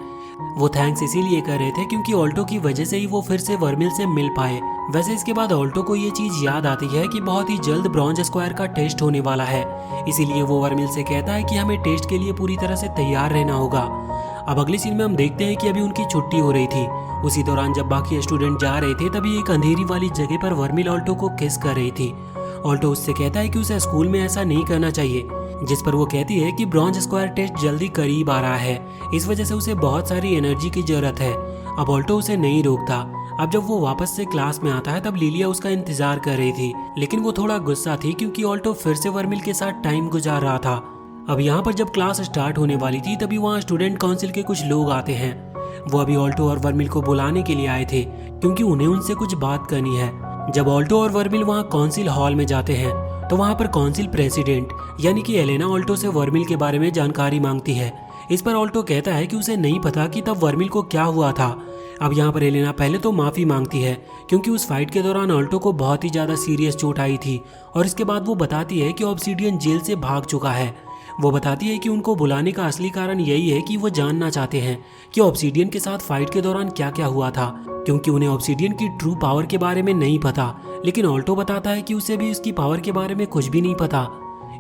वो थैंक्स इसीलिए कर रहे थे क्योंकि ऑल्टो की वजह से ही वो फिर से वर्मिल से मिल पाए। वैसे इसके बाद ऑल्टो को ये चीज याद आती है कि बहुत ही जल्द ब्रॉन्ज स्क्वायर का टेस्ट होने वाला है, इसीलिए वो वर्मिल से कहता है कि हमें टेस्ट के लिए पूरी तरह से तैयार रहना होगा। अब अगली सीन में हम देखते हैं कि अभी उनकी छुट्टी हो रही थी। उसी दौरान जब बाकी स्टूडेंट जा रहे थे तभी एक अंधेरी वाली जगह पर वर्मिल ऑल्टो को किस कर रही थी। ऑल्टो उससे कहता है कि उसे स्कूल में ऐसा नहीं करना चाहिए, जिस पर वो कहती है कि ब्रॉन्ज स्क्वायर टेस्ट जल्दी करीब आ रहा है, इस वजह से उसे बहुत सारी एनर्जी की जरूरत है। अब ऑल्टो उसे नहीं रोकता। अब जब वो वापस से क्लास में आता है तब लिलिया उसका इंतजार कर रही थी, लेकिन वो थोड़ा गुस्सा थी क्योंकि ऑल्टो फिर से वर्मिल के साथ टाइम गुजार रहा था। अब यहाँ पर जब क्लास स्टार्ट होने वाली थी तभी वहाँ स्टूडेंट काउंसिल के कुछ लोग आते हैं। वो अभी ऑल्टो और वर्मिल को बुलाने के लिए आए थे क्योंकि उन्हें उनसे कुछ बात करनी है। जब ऑल्टो और वर्मिल वहाँ काउंसिल हॉल में जाते हैं तो वहाँ पर काउंसिल प्रेसिडेंट यानी कि एलेना ऑल्टो से वर्मिल के बारे में जानकारी मांगती है। इस पर ऑल्टो कहता है कि उसे नहीं पता कि तब वर्मिल को क्या हुआ था। अब यहाँ पर एलेना पहले तो माफ़ी मांगती है क्योंकि उस फाइट के दौरान ऑल्टो को बहुत ही ज़्यादा सीरियस चोट आई थी, और इसके बाद वो बताती है कि ऑब्सीडियन जेल से भाग चुका है। वो बताती है कि उनको बुलाने का असली कारण यही है कि वो जानना चाहते हैं कि ऑब्सीडियन के साथ फाइट के दौरान क्या क्या हुआ था, क्योंकि उन्हें ऑब्सीडियन की ट्रू पावर के बारे में नहीं पता। लेकिन ऑल्टो बताता है कि उसे भी उसकी पावर के बारे में कुछ भी नहीं पता।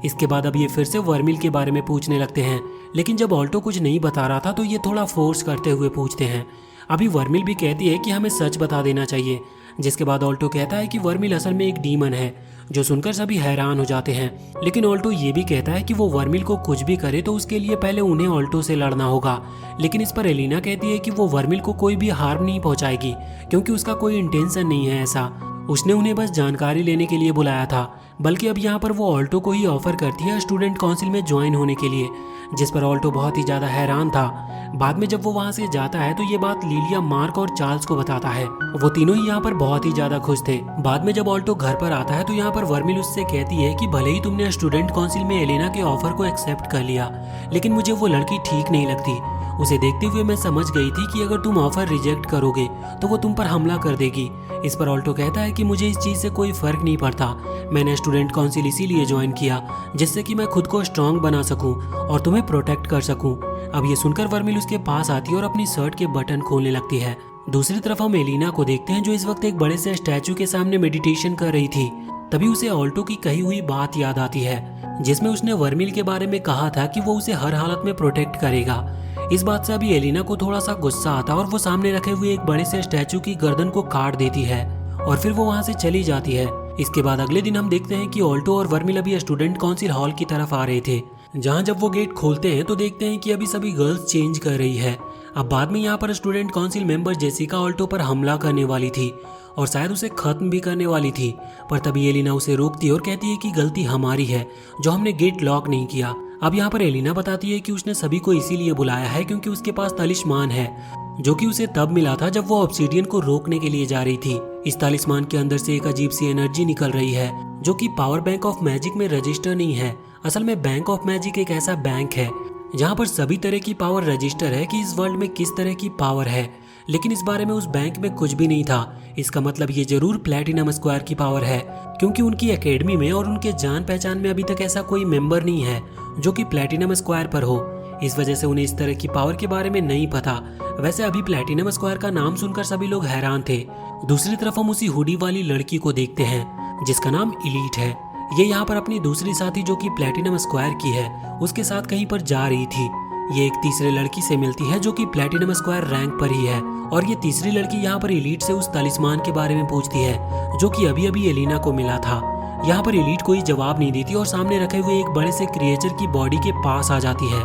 इसके बाद अब ये फिर से वर्मिल के बारे में पूछने लगते हैं, लेकिन जब ऑल्टो कुछ नहीं बता रहा था तो ये थोड़ा फोर्स करते हुए पूछते हैं। अभी वर्मिल भी कहती है कि हमें सच बता देना चाहिए, जिसके बाद ऑल्टो कहता है कि वर्मिल असल में एक डीमन है, जो सुनकर सभी हैरान हो जाते हैं। लेकिन ऑल्टो ये भी कहता है कि वो वर्मिल को कुछ भी करे तो उसके लिए पहले उन्हें ऑल्टो से लड़ना होगा। लेकिन इस पर एलिना कहती है कि वो वर्मिल को कोई भी हार्म नहीं पहुंचाएगी क्योंकि उसका कोई इंटेंशन नहीं है ऐसा, उसने उन्हें बस जानकारी लेने के लिए बुलाया था। बल्कि अब यहाँ पर वो ऑल्टो को ही ऑफर करती है स्टूडेंट काउंसिल में ज्वाइन होने के लिए, जिस पर ऑल्टो बहुत ही ज़्यादा हैरान था। बाद में जब वो वहाँ से जाता है तो ये बात लिलिया, मार्क और चार्ल्स को बताता है। वो तीनों ही यहाँ पर बहुत ही ज़्यादा खुश थे। बाद में जब ऑल्टो घर पर आता है तो यहाँ पर वर्मिल उससे कहती है कि भले ही तुमने स्टूडेंट काउंसिल में एलेना के ऑफर को एक्सेप्ट कर लिया, लेकिन मुझे वो लड़की ठीक नहीं लगती। उसे देखते हुए मैं समझ गई थी कि अगर तुम ऑफर रिजेक्ट करोगे तो वो तुम पर हमला कर देगी। इस पर ऑल्टो कहता है कि मुझे इस चीज़ से कोई फर्क नहीं पड़ता, मैंने स्टूडेंट काउंसिल इसीलिए ज्वाइन किया जिससे कि मैं खुद को स्ट्रांग बना सकूं और तुम्हें प्रोटेक्ट कर सकूं। अब ये सुनकर वर्मिल उसके पास आती है और अपनी शर्ट के बटन खोलने लगती है। दूसरी तरफ हम एलिना को देखते हैं जो इस वक्त एक बड़े से स्टैचू के सामने मेडिटेशन कर रही थी। तभी उसे ऑल्टो की कही हुई बात याद आती है जिसमें उसने वर्मिल के बारे में कहा था कि वो उसे हर हालत में प्रोटेक्ट करेगा। इस बात से अभी एलिना को थोड़ा सा गुस्सा आता और वो सामने रखे हुए एक बड़े से स्टैचू की गर्दन को काट देती है और फिर वो वहाँ से चली जाती है। इसके बाद अगले दिन हम देखते हैं कि ऑल्टो और वर्मिल अभी स्टूडेंट काउंसिल हॉल की तरफ आ रहे थे, जहाँ जब वो गेट खोलते हैं तो देखते हैं कि अभी सभी गर्ल्स चेंज कर रही है। अब बाद में यहाँ पर student council member Jessica Alto पर हमला करने वाली थी और शायद उसे खत्म भी करने वाली थी, पर तभी एलिना उसे रोकती है और कहती है कि गलती हमारी है जो हमने गेट लॉक नहीं किया। अब यहाँ पर एलिना बताती है कि उसने सभी को इसीलिए बुलाया है क्योंकि उसके पास तलिस्मान है जो कि उसे तब मिला था जब वो ऑब्सीडियन को रोकने के लिए जा रही थी। इस तलिस्मान के अंदर से एक अजीब सी एनर्जी निकल रही है जो कि पावर बैंक ऑफ मैजिक में रजिस्टर नहीं है। असल में बैंक ऑफ मैजिक एक ऐसा बैंक है जहाँ पर सभी तरह की पावर रजिस्टर है कि इस वर्ल्ड में किस तरह की पावर है, लेकिन इस बारे में उस बैंक में कुछ भी नहीं था। इसका मतलब ये जरूर प्लैटिनम स्क्वायर की पावर है क्योंकि उनकी एकेडमी में और उनके जान पहचान में अभी तक ऐसा कोई मेंबर नहीं है जो कि प्लैटिनम स्क्वायर पर हो। इस वजह से उन्हें इस तरह की पावर के बारे में नहीं पता। वैसे अभी प्लैटिनम स्क्वायर का नाम सुनकर सभी लोग हैरान थे। दूसरी तरफ हम उसी हुडी वाली लड़की को देखते हैं जिसका नाम इलीट है। ये यहाँ पर अपनी दूसरी साथी जो कि प्लैटिनम स्क्वायर की है उसके साथ कहीं पर जा रही थी। ये एक तीसरे लड़की से मिलती है जो कि प्लैटिनम स्क्वायर रैंक पर ही है, और ये तीसरी लड़की यहाँ पर इलीट से उस तलिस्मान के बारे में पूछती है जो कि अभी अभी एलिना को मिला था। यहाँ पर इलीट कोई जवाब नहीं देती और सामने रखे हुए एक बड़े से क्रिएचर की बॉडी के पास आ जाती है।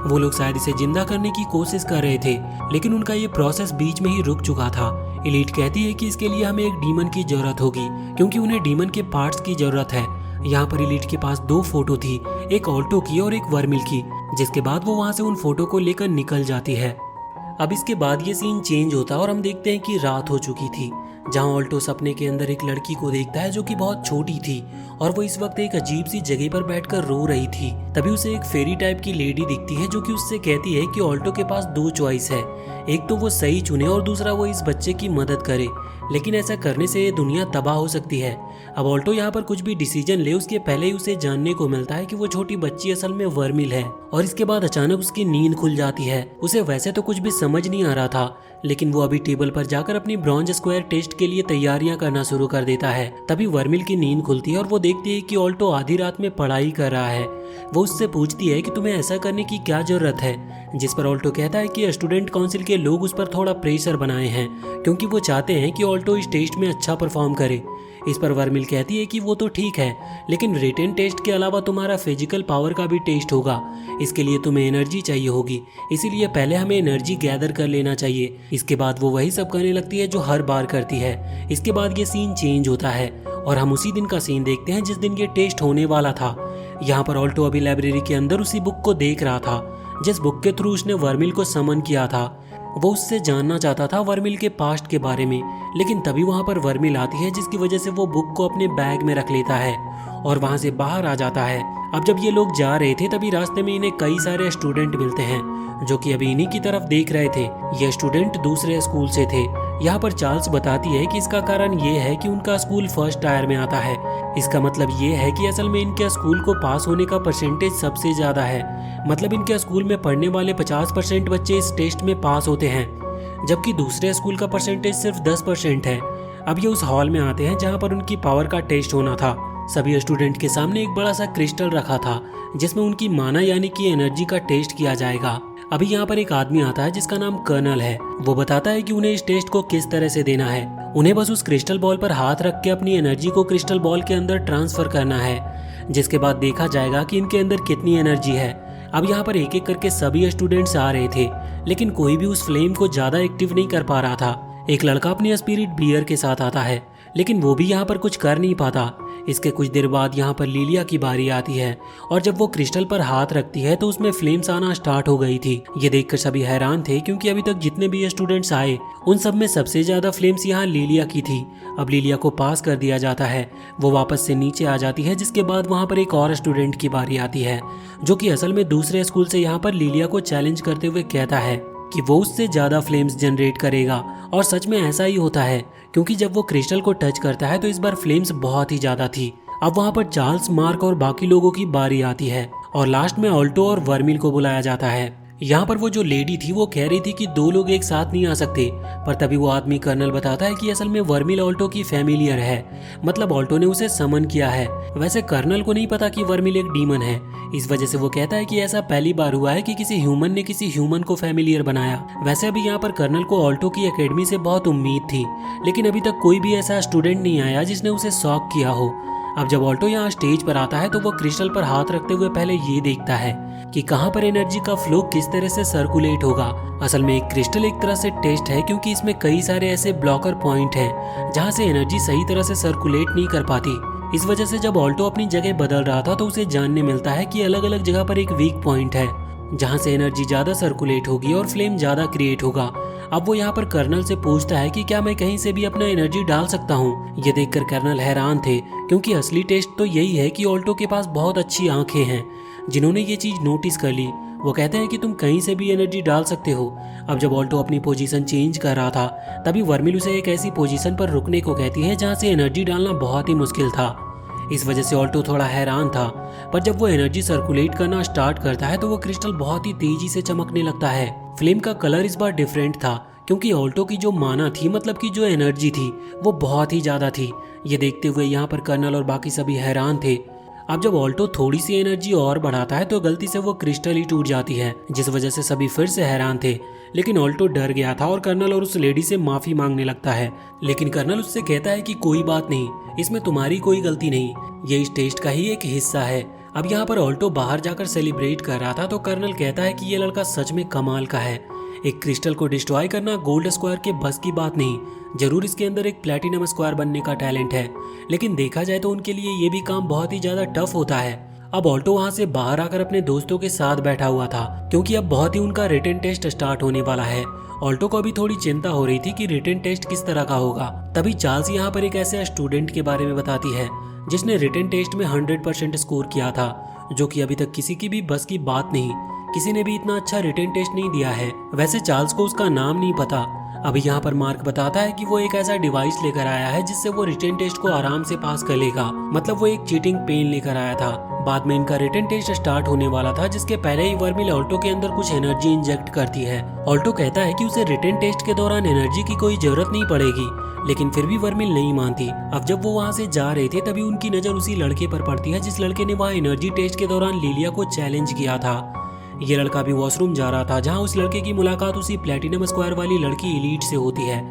वो लोग शायद इसे जिंदा करने की कोशिश कर रहे थे, लेकिन उनका ये प्रोसेस बीच में ही रुक चुका था। इलीट कहती है कि इसके लिए हमें एक डीमन की जरूरत होगी क्योंकि उन्हें डीमन के पार्ट्स की जरूरत है। यहाँ पर इलीट के पास 2 फोटो थी, एक ऑल्टो की और एक वर्मिल की, जिसके बाद वो वहाँ से उन फोटो को लेकर निकल जाती है। अब इसके बाद ये सीन चेंज होता है और हम देखते हैं कि रात हो चुकी थी, जहाँ ऑल्टो सपने के अंदर एक लड़की को देखता है जो कि बहुत छोटी थी और वो इस वक्त एक अजीब सी जगह पर बैठकर रो रही थी। तभी उसे एक फेरी टाइप की लेडी दिखती है जो कि उससे कहती है कि ऑल्टो के पास 2 चॉइस है, एक तो वो सही चुने और दूसरा वो इस बच्चे की मदद करे, लेकिन ऐसा करने से ये दुनिया तबाह हो सकती है। अब ऑल्टो यहाँ पर कुछ भी डिसीजन ले उसके पहले ही उसे जानने को मिलता है कि वो छोटी बच्ची असल में वर्मिल है, और इसके बाद अचानक उसकी नींद खुल जाती है। उसे वैसे तो कुछ भी समझ नहीं आ रहा था, लेकिन वो अभी टेबल पर जाकर अपनी ब्रॉन्ज स्क्वायर टेस्ट के लिए तैयारियां करना शुरू कर देता है। तभी वर्मिल की नींद खुलती है और वो देखती है कि ऑल्टो आधी रात में पढ़ाई कर रहा है। वो उससे पूछती है कि तुम्हें ऐसा करने की क्या जरूरत है, जिस पर ऑल्टो कहता है कि स्टूडेंट काउंसिल के लोग उस पर थोड़ा प्रेशर बनाए हैं क्योंकि वो चाहते हैं कि ऑल्टो इस टेस्ट में अच्छा परफॉर्म करे। इस पर वर्मिल कहती है कि वो तो ठीक है, लेकिन रिटन टेस्ट के अलावा तुम्हारा फिजिकल पावर का भी टेस्ट होगा, इसके लिए तुम्हें एनर्जी चाहिए होगी, इसीलिए पहले हमें एनर्जी गैदर कर लेना चाहिए। इसके बाद वो वही सब करने लगती है जो हर बार करती है। इसके बाद ये सीन चेंज होता है और हम उसी दिन का सीन देखते हैं जिस दिन ये टेस्ट होने वाला था। यहाँ पर ऑल्टो अभी लाइब्रेरी के अंदर उसी बुक को देख रहा था जिस बुक के थ्रू उसने वर्मिल को समन किया था। वो उससे जानना चाहता था वर्मिल के पास्ट के बारे में, लेकिन तभी वहाँ पर वर्मिल आती है जिसकी वजह से वो बुक को अपने बैग में रख लेता है और वहाँ से बाहर आ जाता है। अब जब ये लोग जा रहे थे तभी रास्ते में इन्हें कई सारे स्टूडेंट मिलते हैं जो कि अभी इन्हीं की तरफ देख रहे थे। ये स्टूडेंट दूसरे स्कूल से थे। यहाँ पर चार्ल्स बताती है कि इसका कारण ये है कि उनका स्कूल फर्स्ट टायर में आता है। इसका मतलब ये है कि असल में इनके स्कूल को पास होने का परसेंटेज सबसे ज्यादा है। मतलब इनके स्कूल में पढ़ने वाले 50% बच्चे इस टेस्ट में पास होते हैं, जबकि दूसरे स्कूल का परसेंटेज सिर्फ 10% है। अब ये उस हॉल में आते हैं जहाँ पर उनकी पावर का टेस्ट होना था। सभी स्टूडेंट के सामने एक बड़ा सा क्रिस्टल रखा था जिसमें उनकी माना यानी कि एनर्जी का टेस्ट किया जाएगा। अभी यहाँ पर एक आदमी आता है जिसका नाम कर्नल है। वो बताता है कि उन्हें इस टेस्ट को किस तरह से देना है। उन्हें बस उस क्रिस्टल बॉल पर हाथ रख के अपनी एनर्जी को क्रिस्टल बॉल के अंदर ट्रांसफर करना है, जिसके बाद देखा जाएगा कि इनके अंदर कितनी एनर्जी है। अब यहाँ पर एक एक करके सभी स्टूडेंट्स आ रहे थे, लेकिन कोई भी उस फ्लेम को ज्यादा एक्टिव नहीं कर पा रहा था। एक लड़का अपनी स्पिरिट बियर के साथ आता है, लेकिन वो भी यहाँ पर कुछ कर नहीं पाता। इसके कुछ देर बाद यहाँ पर लिलिया की बारी आती है और जब वो क्रिस्टल पर हाथ रखती है तो उसमें फ्लेम्स आना स्टार्ट हो गई थी। ये देखकर सभी हैरान थे क्योंकि अभी तक जितने भी स्टूडेंट्स आए उन सब में सबसे ज्यादा फ्लेम्स यहाँ लिलिया की थी। अब लिलिया को पास कर दिया जाता है, वो वापस से नीचे आ जाती है, जिसके बाद वहाँ पर एक और स्टूडेंट की बारी आती है जो कि असल में दूसरे स्कूल से यहाँ पर लिलिया को चैलेंज करते हुए कहता है कि वो उससे ज्यादा फ्लेम्स जनरेट करेगा। और सच में ऐसा ही होता है क्योंकि जब वो क्रिस्टल को टच करता है तो इस बार फ्लेम्स बहुत ही ज्यादा थी। अब वहाँ पर चार्ल्स, मार्क और बाकी लोगों की बारी आती है और लास्ट में ऑल्टो और वर्मिल को बुलाया जाता है। यहाँ पर वो जो लेडी थी वो कह रही थी कि 2 लोग एक साथ नहीं आ सकते, पर तभी वो आदमी कर्नल बताता है कि असल में वर्मिल ऑल्टो की फैमिलियर है, मतलब ऑल्टो ने उसे समन किया है। वैसे कर्नल को नहीं पता कि वर्मिल एक डीमन है। इस वजह से वो कहता है कि ऐसा पहली बार हुआ है कि किसी ह्यूमन ने किसी ह्यूमन को फैमिलियर बनाया। वैसे अभी यहाँ पर कर्नल को ऑल्टो की एकेडमी से बहुत उम्मीद थी, लेकिन अभी तक कोई भी ऐसा स्टूडेंट नहीं आया जिसने उसे शॉक किया हो। अब जब ऑल्टो यहाँ स्टेज पर आता है तो वो क्रिस्टल पर हाथ रखते हुए पहले ये देखता है कि कहाँ पर एनर्जी का फ्लो किस तरह से सर्कुलेट होगा। असल में एक क्रिस्टल एक तरह से टेस्ट है क्योंकि इसमें कई सारे ऐसे ब्लॉकर पॉइंट हैं जहाँ से एनर्जी सही तरह से सर्कुलेट नहीं कर पाती। इस वजह से जब ऑल्टो अपनी जगह बदल रहा था तो उसे जानने मिलता है कि अलग अलग जगह पर एक वीक पॉइंट है जहाँ से एनर्जी ज्यादा सर्कुलेट होगी और फ्लेम ज्यादा क्रिएट होगा। अब वो यहाँ पर कर्नल से पूछता है कि क्या मैं कहीं से भी अपना एनर्जी डाल सकता हूँ। ये देखकर कर्नल हैरान थे क्योंकि असली टेस्ट तो यही है कि ऑल्टो के पास बहुत अच्छी आंखें हैं जिन्होंने ये चीज नोटिस कर ली। वो कहते हैं कि तुम कहीं से भी एनर्जी डाल सकते हो। अब जब ऑल्टो अपनी पोजीशन चेंज कर रहा था तभी वर्मिल उसे एक ऐसी पोजीशन पर रुकने को कहती है जहाँ से एनर्जी डालना बहुत ही मुश्किल था। इस वजह से ऑल्टो थोड़ा हैरान था, पर जब वो एनर्जी सर्कुलेट करना स्टार्ट करता है तो वो क्रिस्टल बहुत ही तेजी से चमकने लगता है। फ्लेम का कलर इस बार डिफरेंट था क्योंकि ऑल्टो की जो माना थी, मतलब की जो एनर्जी थी, वो बहुत ही ज्यादा थी। ये देखते हुए यहाँ पर कर्नल और बाकी सभी हैरान थे। अब जब ऑल्टो थोड़ी सी एनर्जी और बढ़ाता है तो गलती से वो क्रिस्टल ही टूट जाती है, जिस वजह से सभी फिर से हैरान थे। लेकिन ऑल्टो डर गया था और कर्नल और उस लेडी से माफी मांगने लगता है, लेकिन कर्नल उससे कहता है कि कोई बात नहीं, इसमें तुम्हारी कोई गलती नहीं, ये इस टेस्ट का ही एक हिस्सा है। अब यहाँ पर ऑल्टो बाहर जाकर सेलिब्रेट कर रहा था तो कर्नल कहता है कि ये लड़का सच में कमाल का है। एक क्रिस्टल को डिस्ट्रॉय करना गोल्ड स्क्वायर के बस की बात नहीं, जरूर इसके अंदर एक प्लेटिनम स्क्वायर बनने का टैलेंट है, लेकिन देखा जाए तो उनके लिए ये भी काम बहुत ही ज्यादा टफ होता है। अब ऑल्टो वहाँ से बाहर आकर अपने दोस्तों के साथ बैठा हुआ था क्योंकि अब बहुत ही उनका रिटन टेस्ट स्टार्ट होने वाला है। ऑल्टो को अभी थोड़ी चिंता हो रही थी कि रिटन टेस्ट किस तरह का होगा। तभी चार्ल्स यहाँ पर एक ऐसे स्टूडेंट के बारे में बताती है जिसने रिटन टेस्ट में 100% स्कोर किया था, जो कि अभी तक किसी की भी बस की बात नहीं, किसी ने भी इतना अच्छा रिटन टेस्ट नहीं दिया है। वैसे चार्ल्स को उसका नाम नहीं पता। अभी यहाँ पर मार्क बताता है कि वो एक ऐसा डिवाइस लेकर आया है जिससे वो रिटन टेस्ट को आराम से पास कर लेगा, मतलब वो एक चीटिंग पेन लेकर आया था। बाद में इनका रिटन टेस्ट स्टार्ट होने वाला था, जिसके पहले ही वर्मिल ऑल्टो के अंदर कुछ एनर्जी इंजेक्ट करती है। ऑल्टो कहता है कि उसे रिटन टेस्ट के दौरान एनर्जी की कोई जरूरत नहीं पड़ेगी, लेकिन फिर भी वर्मिल नहीं मानती। अब जब वो वहाँ से जा रहे थे तभी उनकी नजर उसी लड़के पर पड़ती है जिस लड़के ने वहाँ एनर्जी टेस्ट के दौरान लिलिया को चैलेंज किया था। ये लड़का भी वॉशरूम जा रहा था जहाँ उस लड़के की मुलाकात उसी प्लेटिनम स्क्वायर वाली लड़की एलीट से होती है।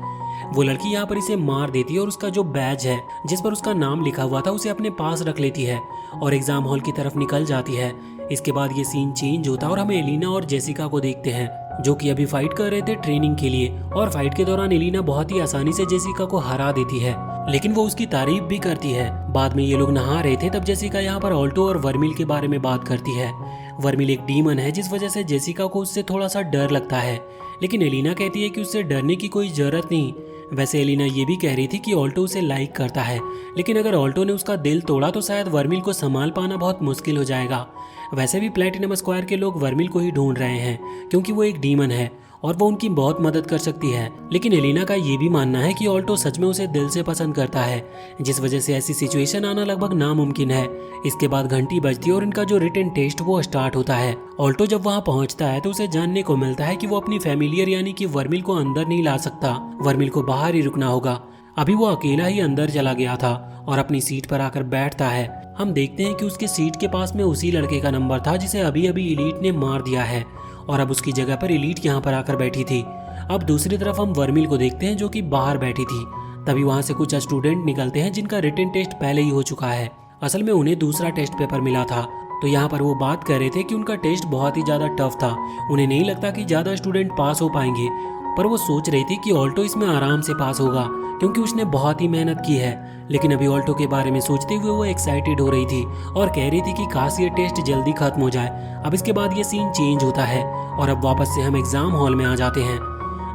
वो लड़की यहाँ पर इसे मार देती है और उसका जो बैज है जिस पर उसका नाम लिखा हुआ था उसे अपने पास रख लेती है और एग्जाम हॉल की तरफ निकल जाती है। इसके बाद ये सीन चेंज होता है और हम एलिना और जेसिका को देखते हैं जो कि अभी फाइट कर रहे थे ट्रेनिंग के लिए, और फाइट के दौरान एलिना बहुत ही आसानी से जेसिका को हरा देती है, लेकिन वो उसकी तारीफ भी करती है। बाद में ये लोग नहा रहे थे तब जेसिका यहाँ पर ऑल्टो और वर्मिल के बारे में बात करती है। वर्मिल एक डीमन है जिस वजह से जेसिका को उससे थोड़ा सा डर लगता है, लेकिन एलिना कहती है कि उससे डरने की कोई जरूरत नहीं। वैसे एलिना ये भी कह रही थी कि ऑल्टो उसे लाइक करता है, लेकिन अगर ऑल्टो ने उसका दिल तोड़ा तो शायद वर्मिल को संभाल पाना बहुत मुश्किल हो जाएगा। वैसे भी प्लेटिनम स्क्वायर के लोग वर्मिल को ही ढूंढ रहे हैं क्योंकि वो एक डीमन है और वो उनकी बहुत मदद कर सकती है। लेकिन एलिना का ये भी मानना है कि ऑल्टो सच में उसे दिल से पसंद करता है, जिस वजह से ऐसी सिचुएशन आना लगभग नामुमकिन है। इसके बाद घंटी बजती है और इनका जो रिटन टेस्ट वो स्टार्ट होता है। ऑल्टो जब वहाँ पहुँचता है तो उसे जानने को मिलता है कि वो अपनी फैमिलियर यानी कि वर्मिल को अंदर नहीं ला सकता, वर्मिल को बाहर ही रुकना होगा। अभी वो अकेला ही अंदर चला गया था और अपनी सीट पर आकर बैठता है। हम देखते हैं कि उसके सीट के पास में उसी लड़के का नंबर था जिसे अभी अभी एलीट ने मार दिया है और अब उसकी जगह पर एलीट यहाँ पर आकर बैठी थी। अब दूसरी तरफ हम वर्मिल को देखते हैं जो कि बाहर बैठी थी। तभी वहाँ से कुछ स्टूडेंट निकलते हैं जिनका रिटन टेस्ट पहले ही हो चुका है। असल में उन्हें दूसरा टेस्ट पेपर मिला था, तो यहाँ पर वो बात कर रहे थे कि उनका टेस्ट बहुत ही ज़्यादा टफ था। उन्हें नहीं लगता कि ज़्यादा स्टूडेंट पास हो पाएंगे, पर वो सोच रही थी कि ऑल्टो इसमें आराम से पास होगा क्योंकि उसने बहुत ही मेहनत की है। लेकिन अभी ऑल्टो के बारे में सोचते हुए वो एक्साइटेड हो रही थी और कह रही थी कि काश ये टेस्ट जल्दी खत्म हो जाए। अब इसके बाद ये सीन चेंज होता है और अब वापस से हम एग्जाम हॉल में आ जाते हैं,